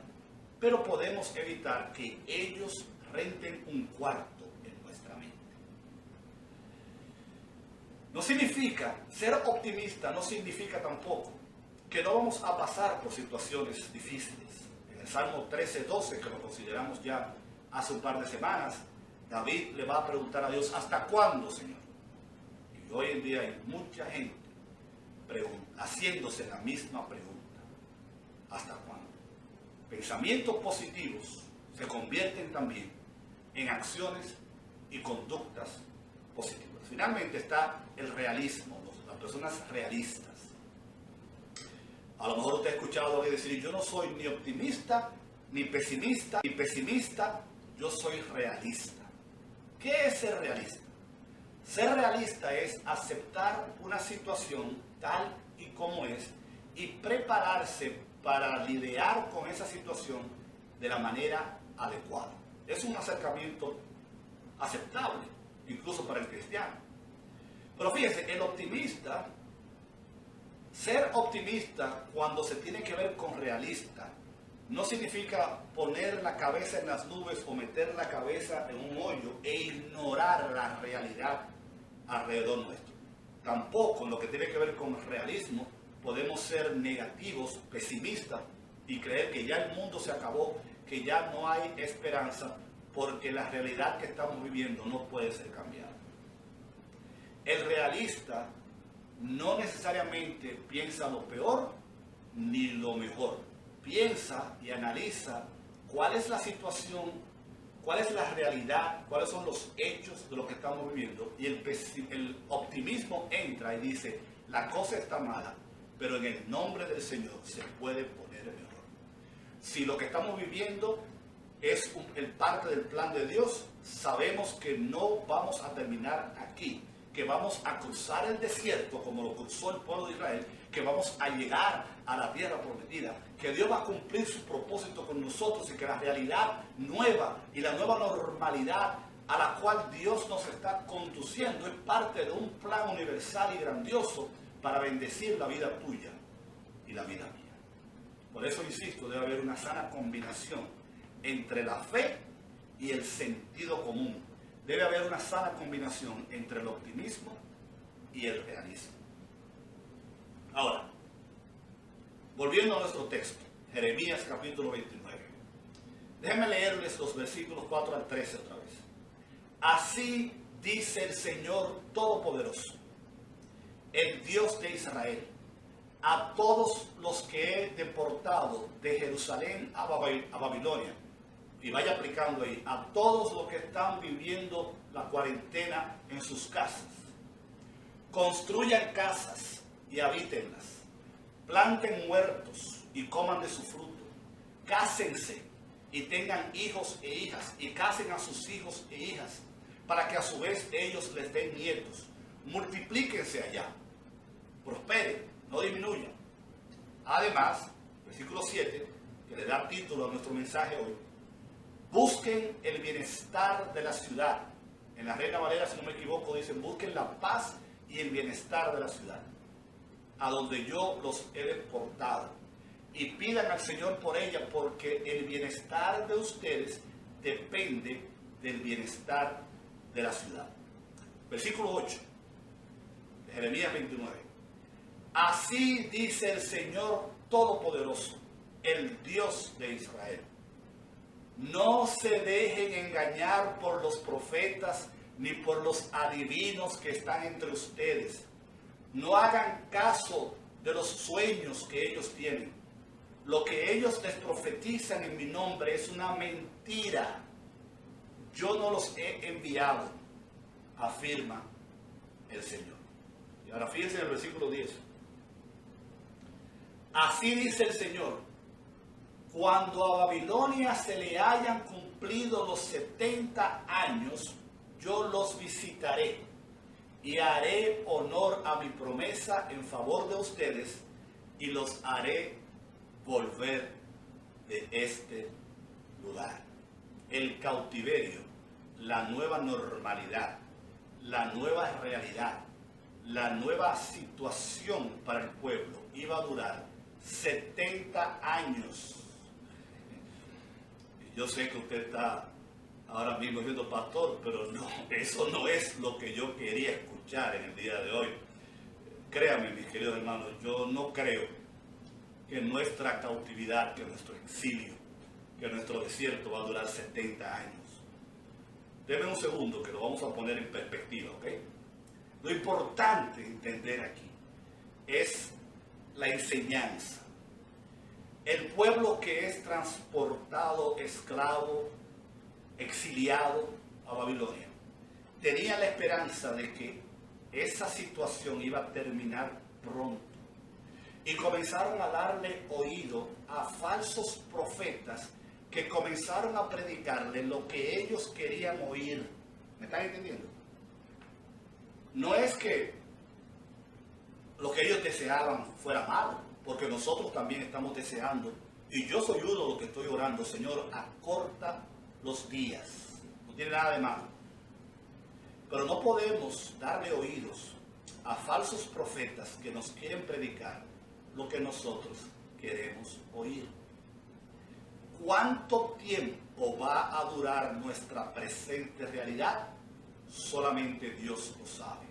pero podemos evitar que ellos renten un cuarto en nuestra mente. No significa, ser optimista no significa tampoco que no vamos a pasar por situaciones difíciles. En el Salmo 13:12, que lo consideramos ya hace un par de semanas, David le va a preguntar a Dios, ¿hasta cuándo, Señor? Y hoy en día hay mucha gente haciéndose la misma pregunta, ¿hasta cuándo? Pensamientos positivos se convierten también en acciones y conductas positivas. Finalmente está el realismo, las personas realistas. A lo mejor usted ha escuchado a alguien decir, yo no soy ni optimista, ni pesimista, yo soy realista. ¿Qué es ser realista? Ser realista es aceptar una situación tal y como es y prepararse para lidiar con esa situación de la manera adecuada. Es un acercamiento aceptable, incluso para el cristiano. Pero fíjense, el optimista, ser optimista cuando se tiene que ver con realista, no significa poner la cabeza en las nubes o meter la cabeza en un hoyo e ignorar la realidad alrededor nuestro. Tampoco en lo que tiene que ver con realismo podemos ser negativos, pesimistas y creer que ya el mundo se acabó, que ya no hay esperanza, porque la realidad que estamos viviendo no puede ser cambiada. El realista no necesariamente piensa lo peor ni lo mejor. Piensa y analiza cuál es la situación, cuál es la realidad, cuáles son los hechos de lo que estamos viviendo. Y el optimismo entra y dice, la cosa está mala, pero en el nombre del Señor se puede poner mejor. Si lo que estamos viviendo el parte del plan de Dios, sabemos que no vamos a terminar aquí, que vamos a cruzar el desierto como lo cruzó el pueblo de Israel, que vamos a llegar a la tierra prometida, que Dios va a cumplir su propósito con nosotros y que la realidad nueva y la nueva normalidad a la cual Dios nos está conduciendo es parte de un plan universal y grandioso para bendecir la vida tuya y la vida mía. Por eso insisto, debe haber una sana combinación entre la fe y el sentido común. Debe haber una sana combinación entre el optimismo y el realismo. Ahora, volviendo a nuestro texto, Jeremías capítulo 29. Déjenme leerles los versículos 4 al 13 otra vez. Así dice el Señor Todopoderoso, el Dios de Israel, a todos los que he deportado de Jerusalén a Babilonia, y vaya aplicando ahí, a todos los que están viviendo la cuarentena en sus casas. Construyan casas y habítenlas, planten huertos y coman de su fruto, cásense y tengan hijos e hijas, y casen a sus hijos e hijas, para que a su vez ellos les den nietos. Multiplíquense allá, prosperen, no disminuyan. Además, versículo 7, que le da título a nuestro mensaje hoy, busquen el bienestar de la ciudad. En la Reina Valera, si no me equivoco, dicen, busquen la paz y el bienestar de la ciudad, a donde yo los he deportado. Y pidan al Señor por ella, porque el bienestar de ustedes depende del bienestar de la ciudad. Versículo 8 de Jeremías 29. Así dice el Señor Todopoderoso, el Dios de Israel. No se dejen engañar por los profetas ni por los adivinos que están entre ustedes. No hagan caso de los sueños que ellos tienen. Lo que ellos les profetizan en mi nombre es una mentira. Yo no los he enviado, afirma el Señor. Y ahora fíjense en el versículo 10. Así dice el Señor, cuando a Babilonia se le hayan cumplido los 70 años, yo los visitaré y haré honor a mi promesa en favor de ustedes y los haré volver de este lugar. El cautiverio, la nueva normalidad, la nueva realidad, la nueva situación para el pueblo iba a durar 70 años. Yo sé que usted está ahora mismo siendo pastor, pero no, eso no es lo que yo quería escuchar en el día de hoy. Créame, mis queridos hermanos, yo no creo que nuestra cautividad, que nuestro exilio, que nuestro desierto va a durar 70 años. Denme un segundo que lo vamos a poner en perspectiva, ¿ok? Lo importante entender aquí es la enseñanza. El pueblo que es transportado esclavo, exiliado a Babilonia, tenía la esperanza de que esa situación iba a terminar pronto. Y comenzaron a darle oído a falsos profetas que comenzaron a predicarle lo que ellos querían oír. ¿Me están entendiendo? No es que lo que ellos deseaban fuera malo, porque nosotros también estamos deseando, y yo soy uno de los que estoy orando, Señor, acorta los días. No tiene nada de malo. Pero no podemos darle oídos a falsos profetas que nos quieren predicar lo que nosotros queremos oír. ¿Cuánto tiempo va a durar nuestra presente realidad? Solamente Dios lo sabe.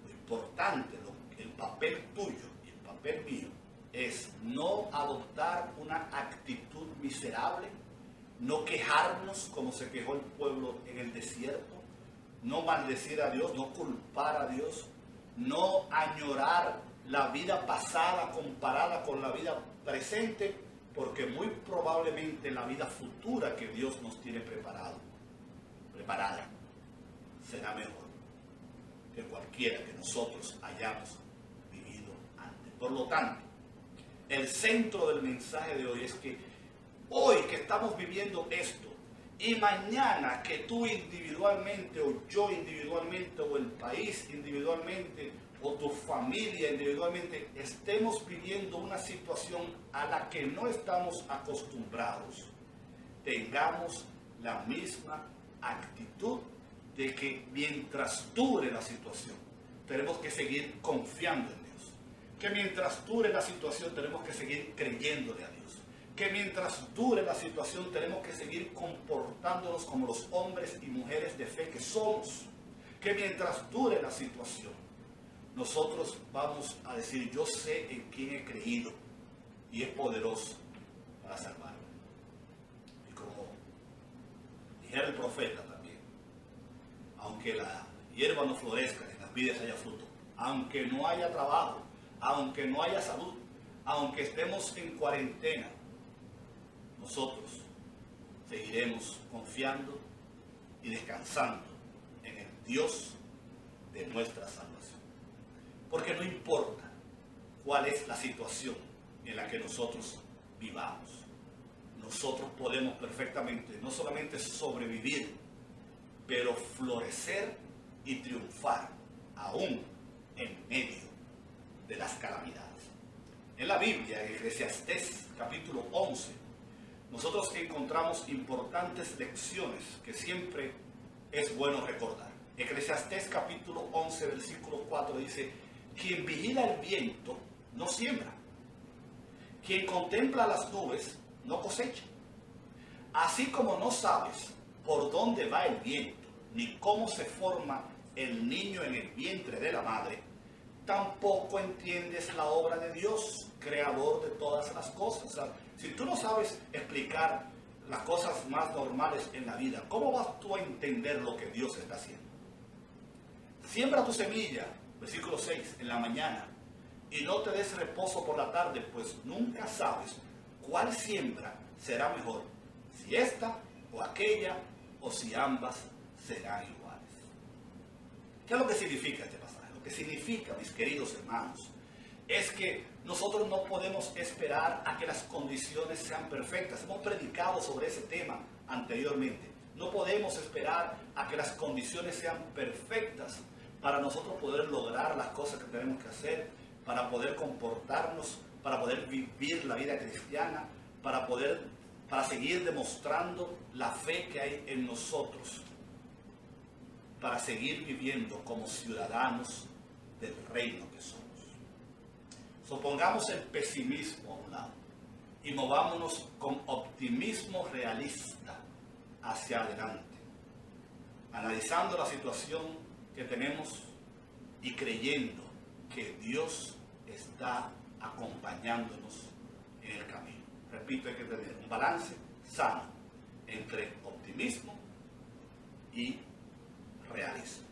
Lo importante, el papel tuyo y el papel mío, es no adoptar una actitud miserable, no quejarnos como se quejó el pueblo en el desierto, no maldecir a Dios, no culpar a Dios, no añorar la vida pasada comparada con la vida presente, porque muy probablemente la vida futura que Dios nos tiene preparada, será mejor que cualquiera que nosotros hayamos vivido antes. Por lo tanto, el centro del mensaje de hoy es que hoy que estamos viviendo esto, y mañana que tú individualmente, o yo individualmente, o el país individualmente, o tu familia individualmente, estemos viviendo una situación a la que no estamos acostumbrados, tengamos la misma actitud de que mientras dure la situación, tenemos que seguir confiando en Dios. Que mientras dure la situación, tenemos que seguir creyéndole a Dios. Que mientras dure la situación, tenemos que seguir comportándonos como los hombres y mujeres de fe que somos. Que mientras dure la situación, nosotros vamos a decir, yo sé en quién he creído y es poderoso para salvarme. Y como dijera el profeta también, aunque la hierba no florezca, en las vides haya fruto, aunque no haya trabajo, aunque no haya salud, aunque estemos en cuarentena, nosotros seguiremos confiando y descansando en el Dios de nuestra salvación. Porque no importa cuál es la situación en la que nosotros vivamos, nosotros podemos perfectamente no solamente sobrevivir, pero florecer y triunfar aún en medio de las calamidades. En la Biblia, en Eclesiastés capítulo 11, nosotros encontramos importantes lecciones que siempre es bueno recordar. Eclesiastés capítulo 11, versículo 4 dice: quien vigila el viento no siembra, quien contempla las nubes no cosecha. Así como no sabes por dónde va el viento, ni cómo se forma el niño en el vientre de la madre, tampoco entiendes la obra de Dios, creador de todas las cosas. O sea, si tú no sabes explicar las cosas más normales en la vida, ¿cómo vas tú a entender lo que Dios está haciendo? Siembra tu semilla, versículo 6, en la mañana, y no te des reposo por la tarde, pues nunca sabes cuál siembra será mejor, si esta o aquella, o si ambas serán iguales. ¿Qué es lo que significa este pasaje? Lo que significa, mis queridos hermanos, es que nosotros no podemos esperar a que las condiciones sean perfectas. Hemos predicado sobre ese tema anteriormente. No podemos esperar a que las condiciones sean perfectas para nosotros poder lograr las cosas que tenemos que hacer, para poder comportarnos, para poder vivir la vida cristiana, para seguir demostrando la fe que hay en nosotros, para seguir viviendo como ciudadanos del reino que somos. Supongamos el pesimismo a un lado y movámonos con optimismo realista hacia adelante, analizando la situación que tenemos y creyendo que Dios está acompañándonos en el camino. Repito, hay que tener un balance sano entre optimismo y realismo.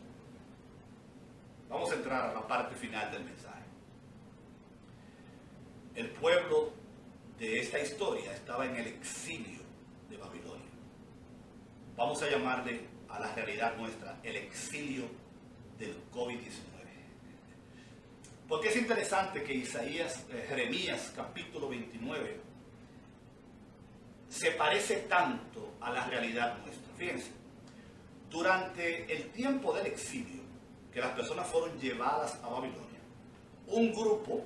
Vamos a entrar a la parte final del mensaje. El pueblo de esta historia estaba en el exilio de Babilonia. Vamos a llamarle a la realidad nuestra el exilio del COVID-19. Porque es interesante que Jeremías capítulo 29 se parece tanto a la realidad nuestra. Fíjense, durante el tiempo del exilio, que las personas fueron llevadas a Babilonia, un grupo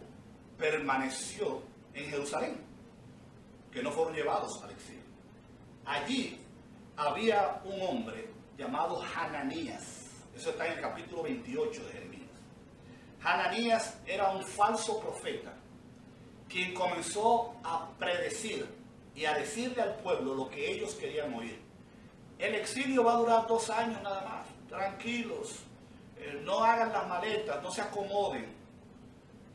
permaneció en Jerusalén, que no fueron llevados al exilio. Allí había un hombre llamado Hananías. Eso está en el capítulo 28 de Jeremías. Hananías era un falso profeta, quien comenzó a predecir y a decirle al pueblo lo que ellos querían oír. El exilio va a durar 2 años nada más, tranquilos, no hagan las maletas, no se acomoden,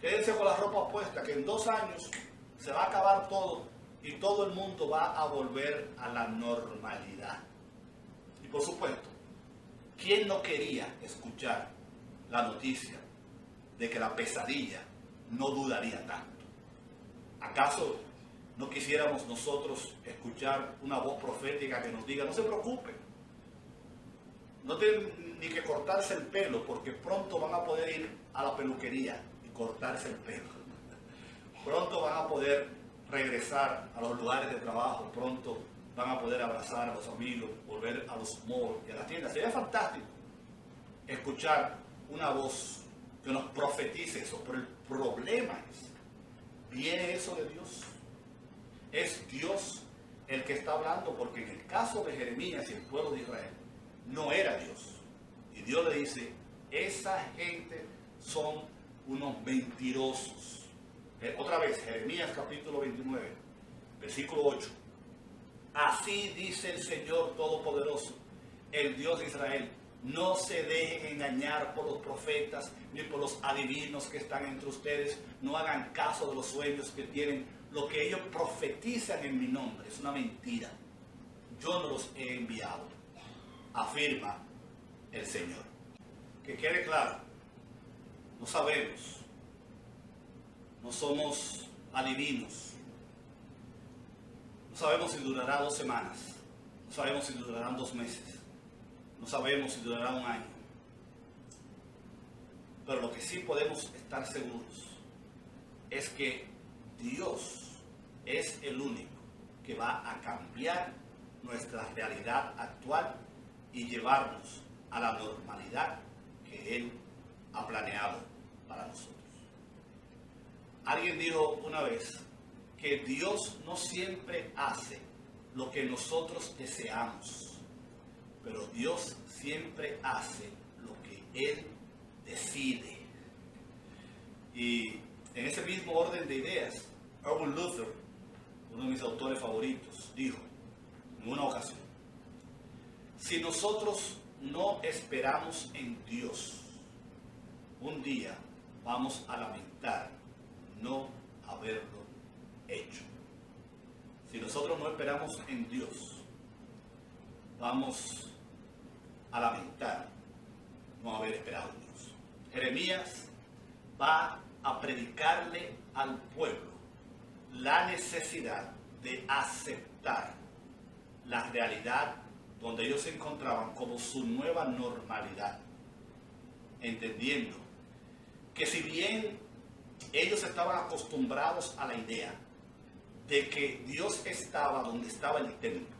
quédense con la ropa puesta, que en 2 años se va a acabar todo y todo el mundo va a volver a la normalidad. Y por supuesto, ¿quién no quería escuchar la noticia de que la pesadilla no duraría tanto? ¿Acaso no quisiéramos nosotros escuchar una voz profética que nos diga: no se preocupen, no tienen ni que cortarse el pelo, porque pronto van a poder ir a la peluquería y cortarse el pelo? Pronto van a poder regresar a los lugares de trabajo, pronto van a poder abrazar a los amigos, volver a los malls y a las tiendas. Sería fantástico escuchar una voz que nos profetice eso, pero el problema es, ¿viene eso de Dios? ¿Es Dios el que está hablando? Porque en el caso de Jeremías y el pueblo de Israel, no era Dios. Y Dios le dice, esa gente son unos mentirosos. Otra vez, Jeremías capítulo 29, versículo 8. Así dice el Señor Todopoderoso, el Dios de Israel, no se dejen engañar por los profetas ni por los adivinos que están entre ustedes, no hagan caso de los sueños que tienen, lo que ellos profetizan en mi nombre es una mentira, yo no los he enviado, afirma el Señor. Que quede claro, no sabemos, no somos adivinos, no sabemos si durará 2 semanas, no sabemos si durarán 2 meses, no sabemos si durará 1 año. Pero lo que sí podemos estar seguros es que Dios es el único que va a cambiar nuestra realidad actual y llevarnos a la normalidad que Él ha planeado para nosotros. Alguien dijo una vez que Dios no siempre hace lo que nosotros deseamos, pero Dios siempre hace lo que Él decide. Y en ese mismo orden de ideas, Erwin Luther, uno de mis autores favoritos, dijo en una ocasión, si nosotros no esperamos en Dios, un día vamos a lamentar no haberlo hecho. Si nosotros no esperamos en Dios, vamos a lamentar no haber esperado en Dios. Jeremías va a predicarle al pueblo la necesidad de aceptar la realidad donde ellos se encontraban como su nueva normalidad, entendiendo que si bien ellos estaban acostumbrados a la idea de que Dios estaba donde estaba el templo,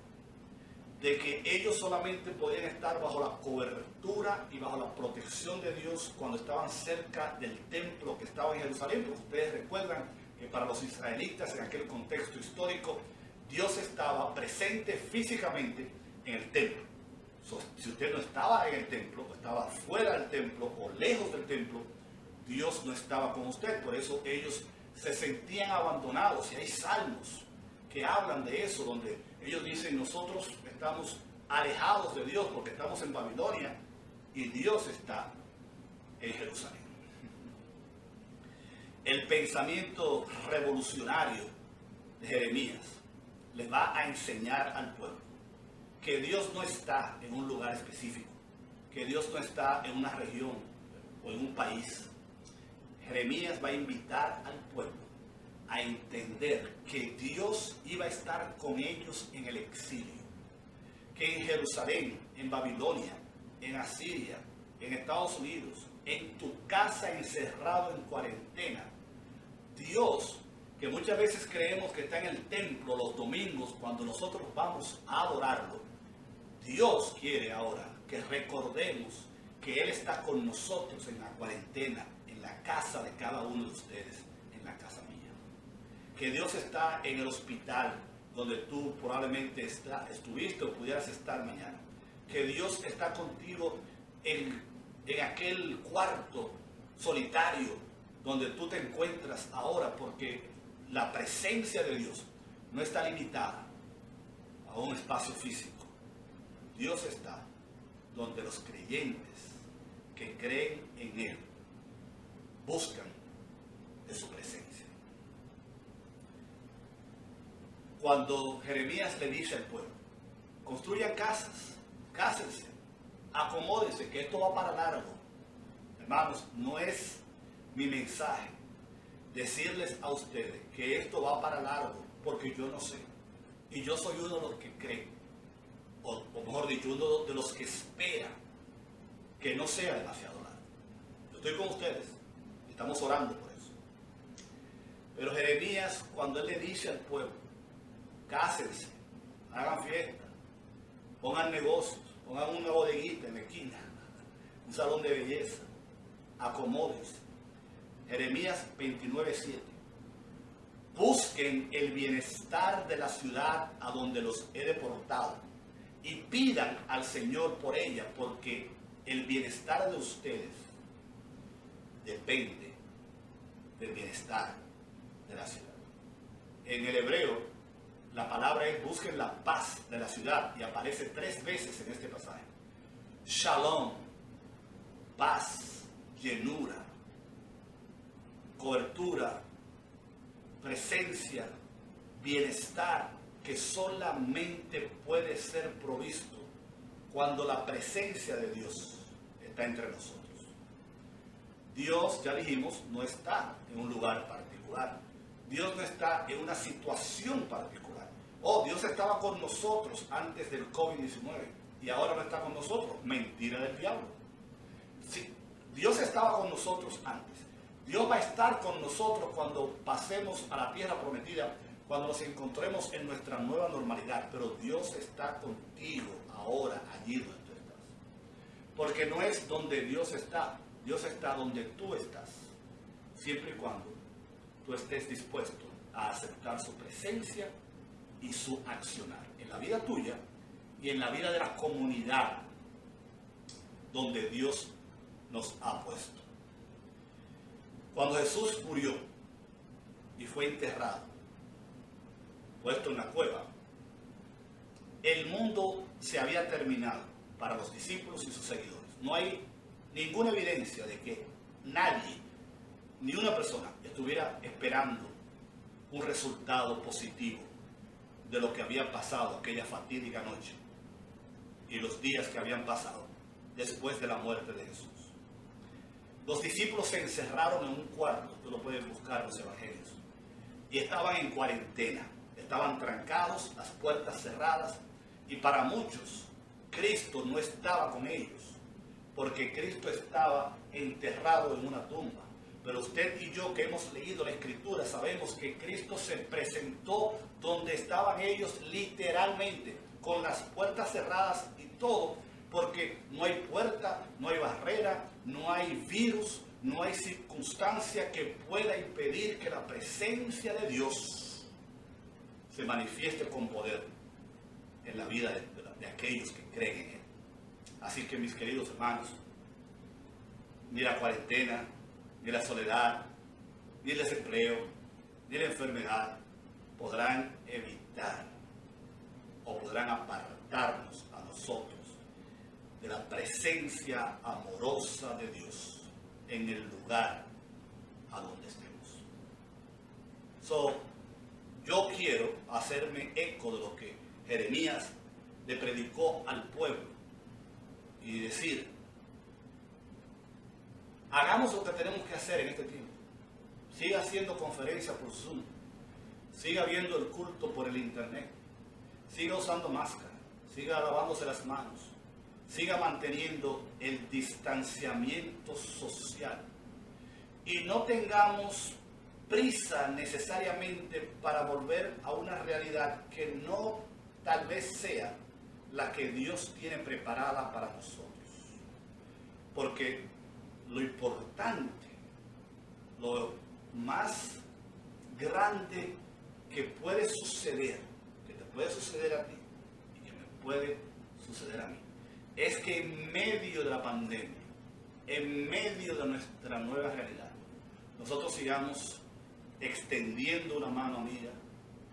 de que ellos solamente podían estar bajo la cobertura y bajo la protección de Dios cuando estaban cerca del templo que estaba en Jerusalén, porque ustedes recuerdan que para los israelitas en aquel contexto histórico, Dios estaba presente físicamente en el templo. Si usted no estaba en el templo, o estaba fuera del templo, o lejos del templo, Dios no estaba con usted. Por eso ellos se sentían abandonados. Y hay salmos que hablan de eso, donde ellos dicen, nosotros estamos alejados de Dios porque estamos en Babilonia y Dios está en Jerusalén. El pensamiento revolucionario de Jeremías les va a enseñar al pueblo que Dios no está en un lugar específico, que Dios no está en una región o en un país. Jeremías va a invitar al pueblo a entender que Dios iba a estar con ellos en el exilio, que en Jerusalén, en Babilonia, en Asiria, en Estados Unidos, en tu casa encerrado en cuarentena, Dios, que muchas veces creemos que está en el templo los domingos cuando nosotros vamos a adorarlo, Dios quiere ahora que recordemos que Él está con nosotros en la cuarentena, en la casa de cada uno de ustedes, en la casa mía. Que Dios está en el hospital donde tú probablemente estuviste o pudieras estar mañana. Que Dios está contigo en aquel cuarto solitario donde tú te encuentras ahora, porque la presencia de Dios no está limitada a un espacio físico. Dios está donde los creyentes que creen en Él buscan de su presencia. Cuando Jeremías le dice al pueblo, construyan casas, cásense, acomódense, que esto va para largo. Hermanos, no es mi mensaje decirles a ustedes que esto va para largo, porque yo no sé. Y yo soy uno de los que creen, o mejor dicho, uno de los que espera que no sea demasiado largo. Yo estoy con ustedes, estamos orando por eso. Pero Jeremías, cuando él le dice al pueblo, cásense, hagan fiesta, pongan negocios, pongan una bodeguita en la esquina, un salón de belleza, acomódense. Jeremías 29:7. Busquen el bienestar de la ciudad a donde los he deportado y pidan al Señor por ella, porque el bienestar de ustedes depende del bienestar de la ciudad. En el hebreo, la palabra es busquen la paz de la ciudad y aparece 3 veces en este pasaje. Shalom, paz, llenura, cobertura, presencia, bienestar que solamente puede ser provisto cuando la presencia de Dios está entre nosotros. Dios, ya dijimos, no está en un lugar particular. Dios no está en una situación particular. Oh, Dios estaba con nosotros antes del COVID-19 y ahora no está con nosotros. Mentira del diablo. Sí, Dios estaba con nosotros antes. Dios va a estar con nosotros cuando pasemos a la tierra prometida, cuando nos encontremos en nuestra nueva normalidad. Pero Dios está contigo ahora, allí donde tú estás. Porque no es donde Dios está donde tú estás, siempre y cuando tú estés dispuesto a aceptar su presencia y su accionar en la vida tuya y en la vida de la comunidad donde Dios nos ha puesto. Cuando Jesús murió y fue enterrado, puesto en la cueva, el mundo se había terminado para los discípulos y sus seguidores. No hay ninguna evidencia de que nadie, ni una persona, estuviera esperando un resultado positivo de lo que había pasado aquella fatídica noche y los días que habían pasado después de la muerte de Jesús. Los discípulos se encerraron en un cuarto, tú lo puedes buscar en los evangelios, y estaban en cuarentena, estaban trancados, las puertas cerradas, y para muchos Cristo no estaba con ellos, porque Cristo estaba enterrado en una tumba. Pero usted y yo que hemos leído la Escritura sabemos que Cristo se presentó donde estaban ellos literalmente, con las puertas cerradas y todo, porque no hay puerta, no hay barrera, no hay virus, no hay circunstancia que pueda impedir que la presencia de Dios se manifieste con poder en la vida de aquellos que creen en Él. Así que, mis queridos hermanos, ni la cuarentena, ni la soledad, ni el desempleo, ni la enfermedad podrán evitar o podrán apartarnos a nosotros de la presencia amorosa de Dios en el lugar a donde estemos. Yo quiero hacerme eco de lo que Jeremías le predicó al pueblo y decir: hagamos lo que tenemos que hacer en este tiempo. Siga haciendo conferencias por Zoom, siga viendo el culto por el internet, siga usando máscara, siga lavándose las manos, siga manteniendo el distanciamiento social y no tengamos prisa necesariamente para volver a una realidad que no tal vez sea la que Dios tiene preparada para nosotros. Porque lo importante, lo más grande que puede suceder, que te puede suceder a ti y que me puede suceder a mí, es que en medio de la pandemia, en medio de nuestra nueva realidad, nosotros sigamos extendiendo una mano amiga,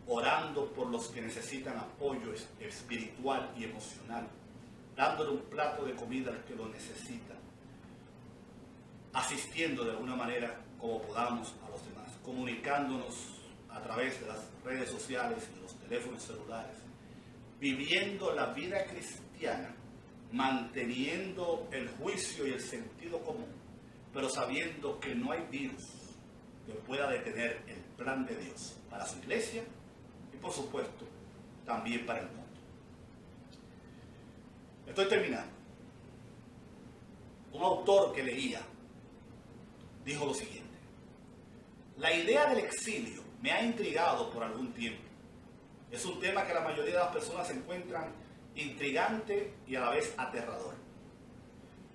orando por los que necesitan apoyo espiritual y emocional, dándole un plato de comida al que lo necesita, asistiendo de alguna manera como podamos a los demás, comunicándonos a través de las redes sociales y los teléfonos celulares, viviendo la vida cristiana, manteniendo el juicio y el sentido común, pero sabiendo que no hay virus que pueda detener el plan de Dios para su iglesia y, por supuesto, también para el mundo. Estoy terminando. Un autor que leía dijo lo siguiente: La idea del exilio me ha intrigado por algún tiempo. Es un tema que la mayoría de las personas encuentran intrigante y a la vez aterrador.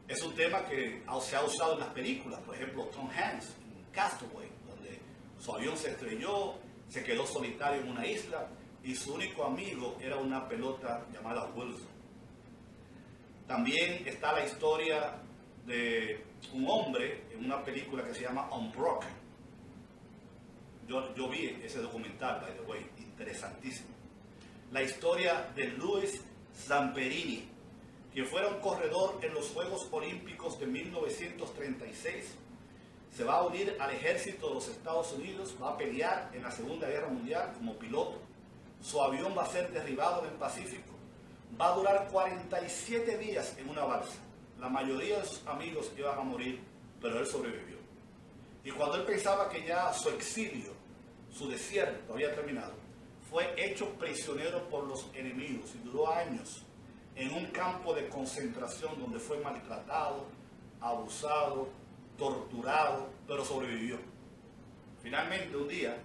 Es un tema que se ha usado en las películas, por ejemplo, Tom Hanks en Castaway, donde su avión se estrelló, se quedó solitario en una isla y su único amigo era una pelota llamada Wilson. También está la historia de un hombre en una película que se llama Unbroken. Yo vi ese documental, by the way, interesantísimo. La historia de Louis Zamperini, quien fuera un corredor en los Juegos Olímpicos de 1936, se va a unir al ejército de los Estados Unidos, va a pelear en la Segunda Guerra Mundial como piloto. Su avión va a ser derribado en el Pacífico. Va a durar 47 días en una balsa. La mayoría de sus amigos iban a morir, pero él sobrevivió. Y cuando él pensaba que ya su exilio, su desierto había terminado, fue hecho prisionero por los enemigos y duró años en un campo de concentración donde fue maltratado, abusado, torturado, pero sobrevivió. Finalmente, un día,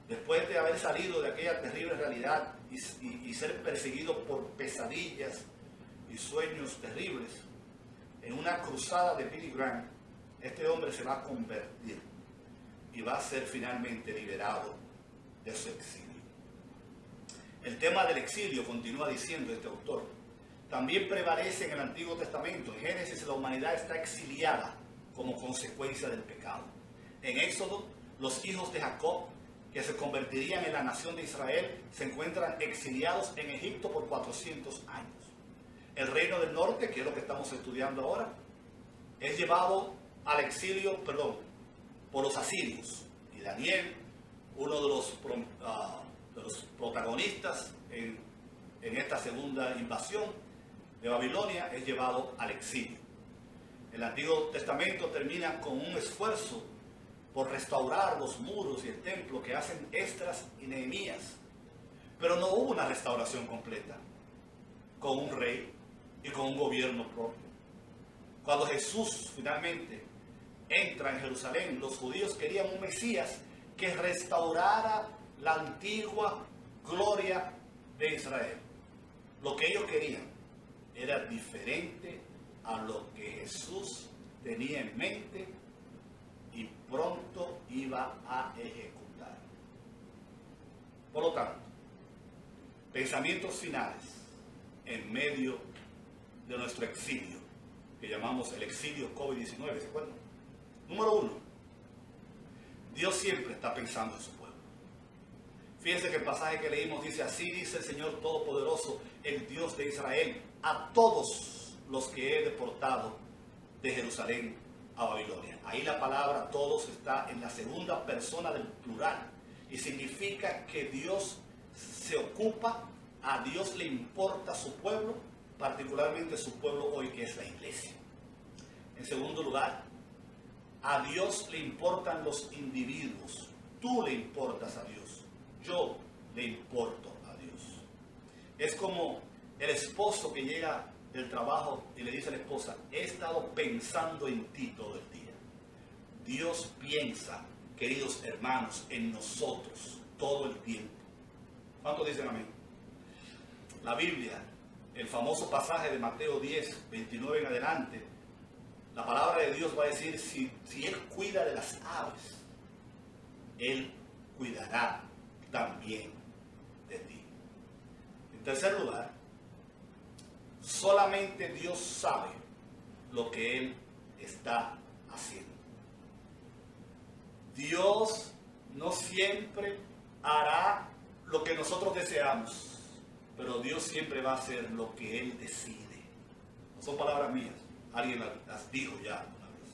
después de haber salido de aquella terrible realidad y ser perseguido por pesadillas y sueños terribles, en una cruzada de Billy Graham, este hombre se va a convertir y va a ser finalmente liberado de su exilio. El tema del exilio, continúa diciendo este autor, también prevalece en el Antiguo Testamento. En Génesis la humanidad está exiliada como consecuencia del pecado. En Éxodo, los hijos de Jacob, que se convertirían en la nación de Israel, se encuentran exiliados en Egipto por 400 años. El reino del norte, que es lo que estamos estudiando ahora, es llevado al exilio, por los asirios. Y Daniel, uno de los protagonistas en esta segunda invasión de Babilonia, es llevado al exilio. El Antiguo Testamento termina con un esfuerzo por restaurar los muros y el templo que hacen Esdras y Nehemías. Pero no hubo una restauración completa, con un rey y con un gobierno propio. Cuando Jesús finalmente entra en Jerusalén, los judíos querían un Mesías que restaurara la antigua gloria de Israel. Lo que ellos querían era diferente a lo que Jesús tenía en mente y pronto iba a ejecutar. Por lo tanto, pensamientos finales en medio de nuestro exilio, que llamamos el exilio COVID-19, ¿se acuerdan? Número 1, Dios siempre está pensando en su pueblo. Fíjense que el pasaje que leímos dice: así dice el Señor Todopoderoso, el Dios de Israel, a todos los que he deportado de Jerusalén a Babilonia. Ahí la palabra todos está en la segunda persona del plural y significa que Dios se ocupa, a Dios le importa su pueblo, particularmente su pueblo hoy, que es la iglesia. En segundo lugar, a Dios le importan los individuos. Tú le importas a Dios. Yo le importo a Dios. Es como el esposo que llega del trabajo y le dice a la esposa: he estado pensando en ti todo el día. Dios piensa, queridos hermanos, en nosotros todo el tiempo. ¿Cuántos dicen amén? La Biblia, el famoso pasaje de Mateo 10, 29 en adelante, la palabra de Dios va a decir: si Él cuida de las aves, Él cuidará también de ti. En tercer lugar, solamente Dios sabe lo que Él está haciendo. Dios no siempre hará lo que nosotros deseamos, pero Dios siempre va a hacer lo que Él decide. No son palabras mías, alguien las dijo ya una vez.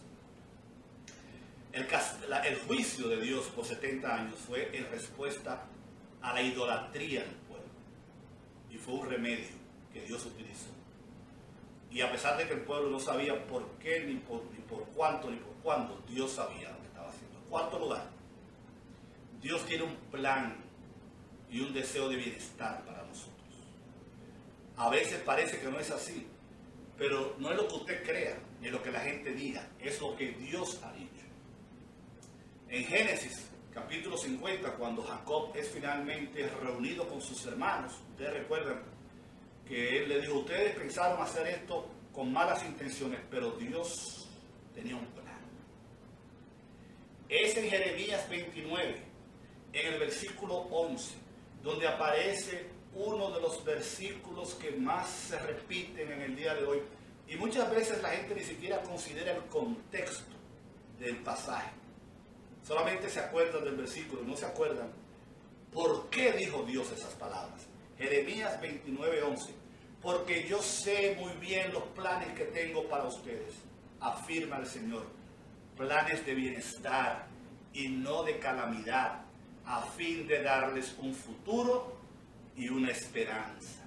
El juicio de Dios por 70 años fue en respuesta a la idolatría del pueblo, y fue un remedio que Dios utilizó. Y a pesar de que el pueblo no sabía por qué, ni por cuánto, ni por cuándo, Dios sabía lo que estaba haciendo. En cuarto lugar, Dios tiene un plan y un deseo de bienestar para nosotros. A veces parece que no es así, pero no es lo que usted crea, ni lo que la gente diga, es lo que Dios ha dicho. En Génesis capítulo 50, cuando Jacob es finalmente reunido con sus hermanos, ustedes recuerdan que él le dijo, ustedes pensaron hacer esto con malas intenciones, pero Dios tenía un plan. Es en Jeremías 29, en el versículo 11, donde aparece uno de los versículos que más se repiten en el día de hoy. Y muchas veces la gente ni siquiera considera el contexto del pasaje. Solamente se acuerdan del versículo, no se acuerdan por qué dijo Dios esas palabras. Jeremías 29:11. Porque yo sé muy bien los planes que tengo para ustedes, afirma el Señor. Planes de bienestar y no de calamidad, a fin de darles un futuro y una esperanza.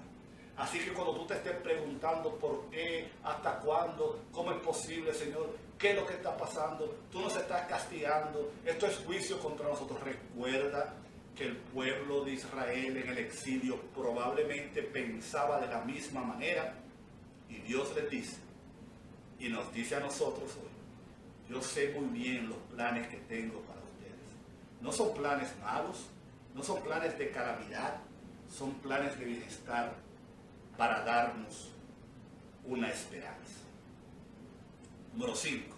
Así que cuando tú te estés preguntando por qué, hasta cuándo, cómo es posible, Señor, qué es lo que está pasando, tú nos estás castigando, esto es juicio contra nosotros. Recuerda que el pueblo de Israel en el exilio probablemente pensaba de la misma manera, y Dios les dice, y nos dice a nosotros hoy, yo sé muy bien los planes que tengo para ustedes. No son planes malos, no son planes de calamidad, son planes de bienestar para darnos una esperanza. Número 5.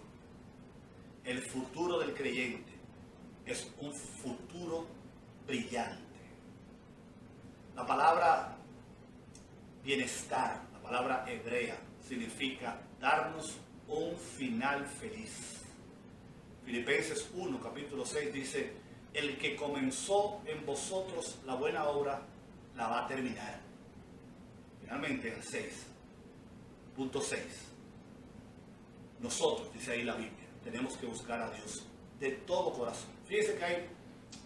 El futuro del creyente es un futuro brillante. La palabra bienestar, la palabra hebrea, significa darnos un final feliz. Filipenses 1, capítulo 6 dice, el que comenzó en vosotros la buena obra, la va a terminar. Finalmente, en 6.6, nosotros, dice ahí la Biblia, tenemos que buscar a Dios de todo corazón. Fíjense que hay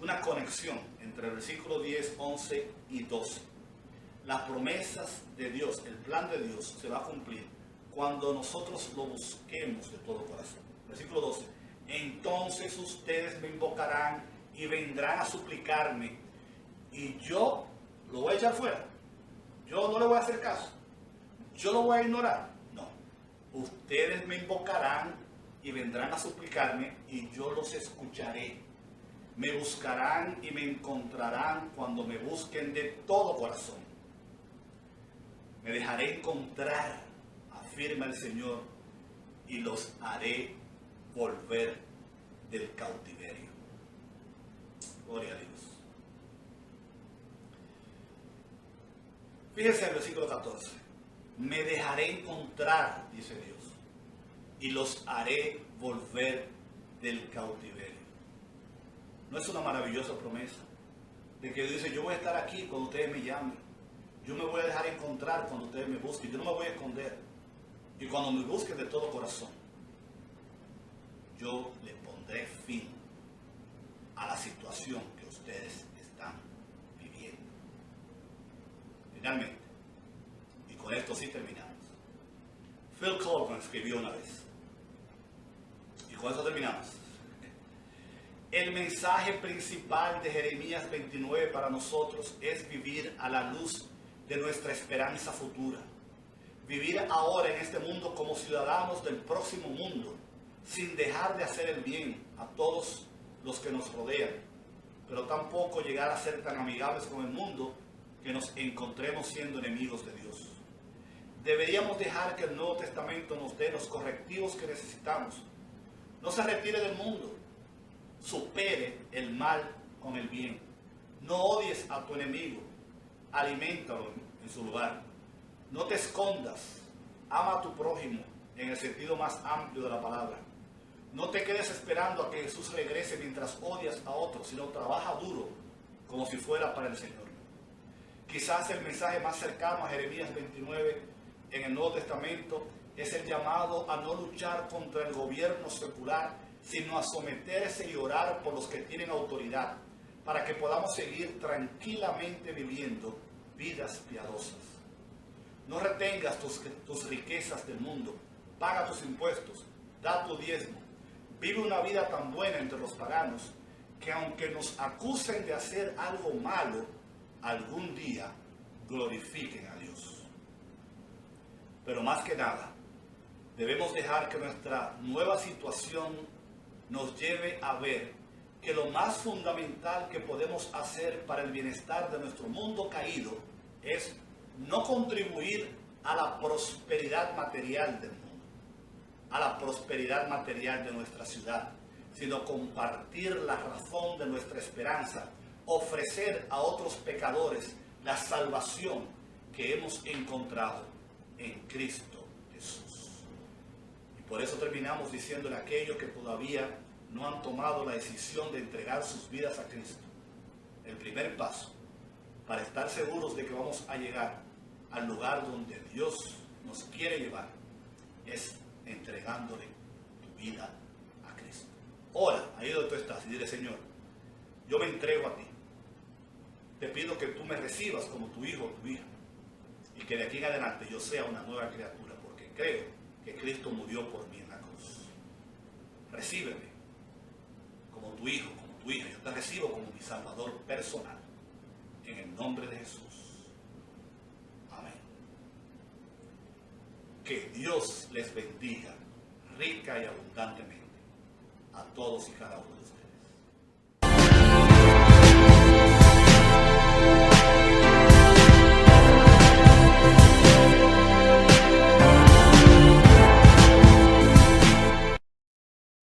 una conexión entre el versículo 10, 11 y 12. Las promesas de Dios, el plan de Dios se va a cumplir cuando nosotros lo busquemos de todo corazón. Versículo 12. Entonces ustedes me invocarán y vendrán a suplicarme y yo lo voy a echar fuera. Yo no le voy a hacer caso. Yo lo voy a ignorar. No. Ustedes me invocarán y vendrán a suplicarme y yo los escucharé. Me buscarán y me encontrarán cuando me busquen de todo corazón. Me dejaré encontrar, afirma el Señor, y los haré volver del cautiverio. Gloria a Dios. Fíjense el versículo 14. Me dejaré encontrar, dice Dios, y los haré volver del cautiverio. ¿No es una maravillosa promesa? De que Dios dice, yo voy a estar aquí cuando ustedes me llamen. Yo me voy a dejar encontrar cuando ustedes me busquen. Yo no me voy a esconder. Y cuando me busquen de todo corazón, yo le pondré fin a la situación que ustedes están viviendo. Finalmente, y con esto sí terminamos, Phil Colvin escribió una vez, y con eso terminamos, el mensaje principal de Jeremías 29 para nosotros es vivir a la luz de nuestra esperanza futura. Vivir ahora en este mundo como ciudadanos del próximo mundo, sin dejar de hacer el bien a todos los que nos rodean, pero tampoco llegar a ser tan amigables con el mundo que nos encontremos siendo enemigos de Dios. Deberíamos dejar que el Nuevo Testamento nos dé los correctivos que necesitamos. No se retire del mundo. Supere el mal con el bien. No odies a tu enemigo. Aliméntalo en su lugar. No te escondas. Ama a tu prójimo en el sentido más amplio de la palabra. No te quedes esperando a que Jesús regrese mientras odias a otros, sino trabaja duro como si fuera para el Señor. Quizás el mensaje más cercano a Jeremías 29 en el Nuevo Testamento es el llamado a no luchar contra el gobierno secular, sino a someterse y orar por los que tienen autoridad, para que podamos seguir tranquilamente viviendo vidas piadosas. No retengas tus riquezas del mundo, paga tus impuestos, da tu diezmo, vive una vida tan buena entre los paganos, que aunque nos acusen de hacer algo malo, algún día glorifiquen a Dios. Pero más que nada, debemos dejar que nuestra nueva situación nos lleve a ver que lo más fundamental que podemos hacer para el bienestar de nuestro mundo caído es no contribuir a la prosperidad material del mundo, a la prosperidad material de nuestra ciudad, sino compartir la razón de nuestra esperanza, ofrecer a otros pecadores la salvación que hemos encontrado en Cristo Jesús. Y por eso terminamos diciéndole a aquellos que todavía no han tomado la decisión de entregar sus vidas a Cristo, el primer paso para estar seguros de que vamos a llegar al lugar donde Dios nos quiere llevar es entregándole tu vida a Cristo. Ora, ahí donde tú estás, y dile: Señor, yo me entrego a ti. Te pido que tú me recibas como tu hijo o tu hija, y que de aquí en adelante yo sea una nueva criatura, porque creo que Cristo murió por mí en la cruz. Recíbeme como tu hijo, como tu hija. Yo te recibo como mi Salvador personal, en el nombre de Jesús. Amén. Que Dios les bendiga rica y abundantemente a todos y cada uno de ustedes.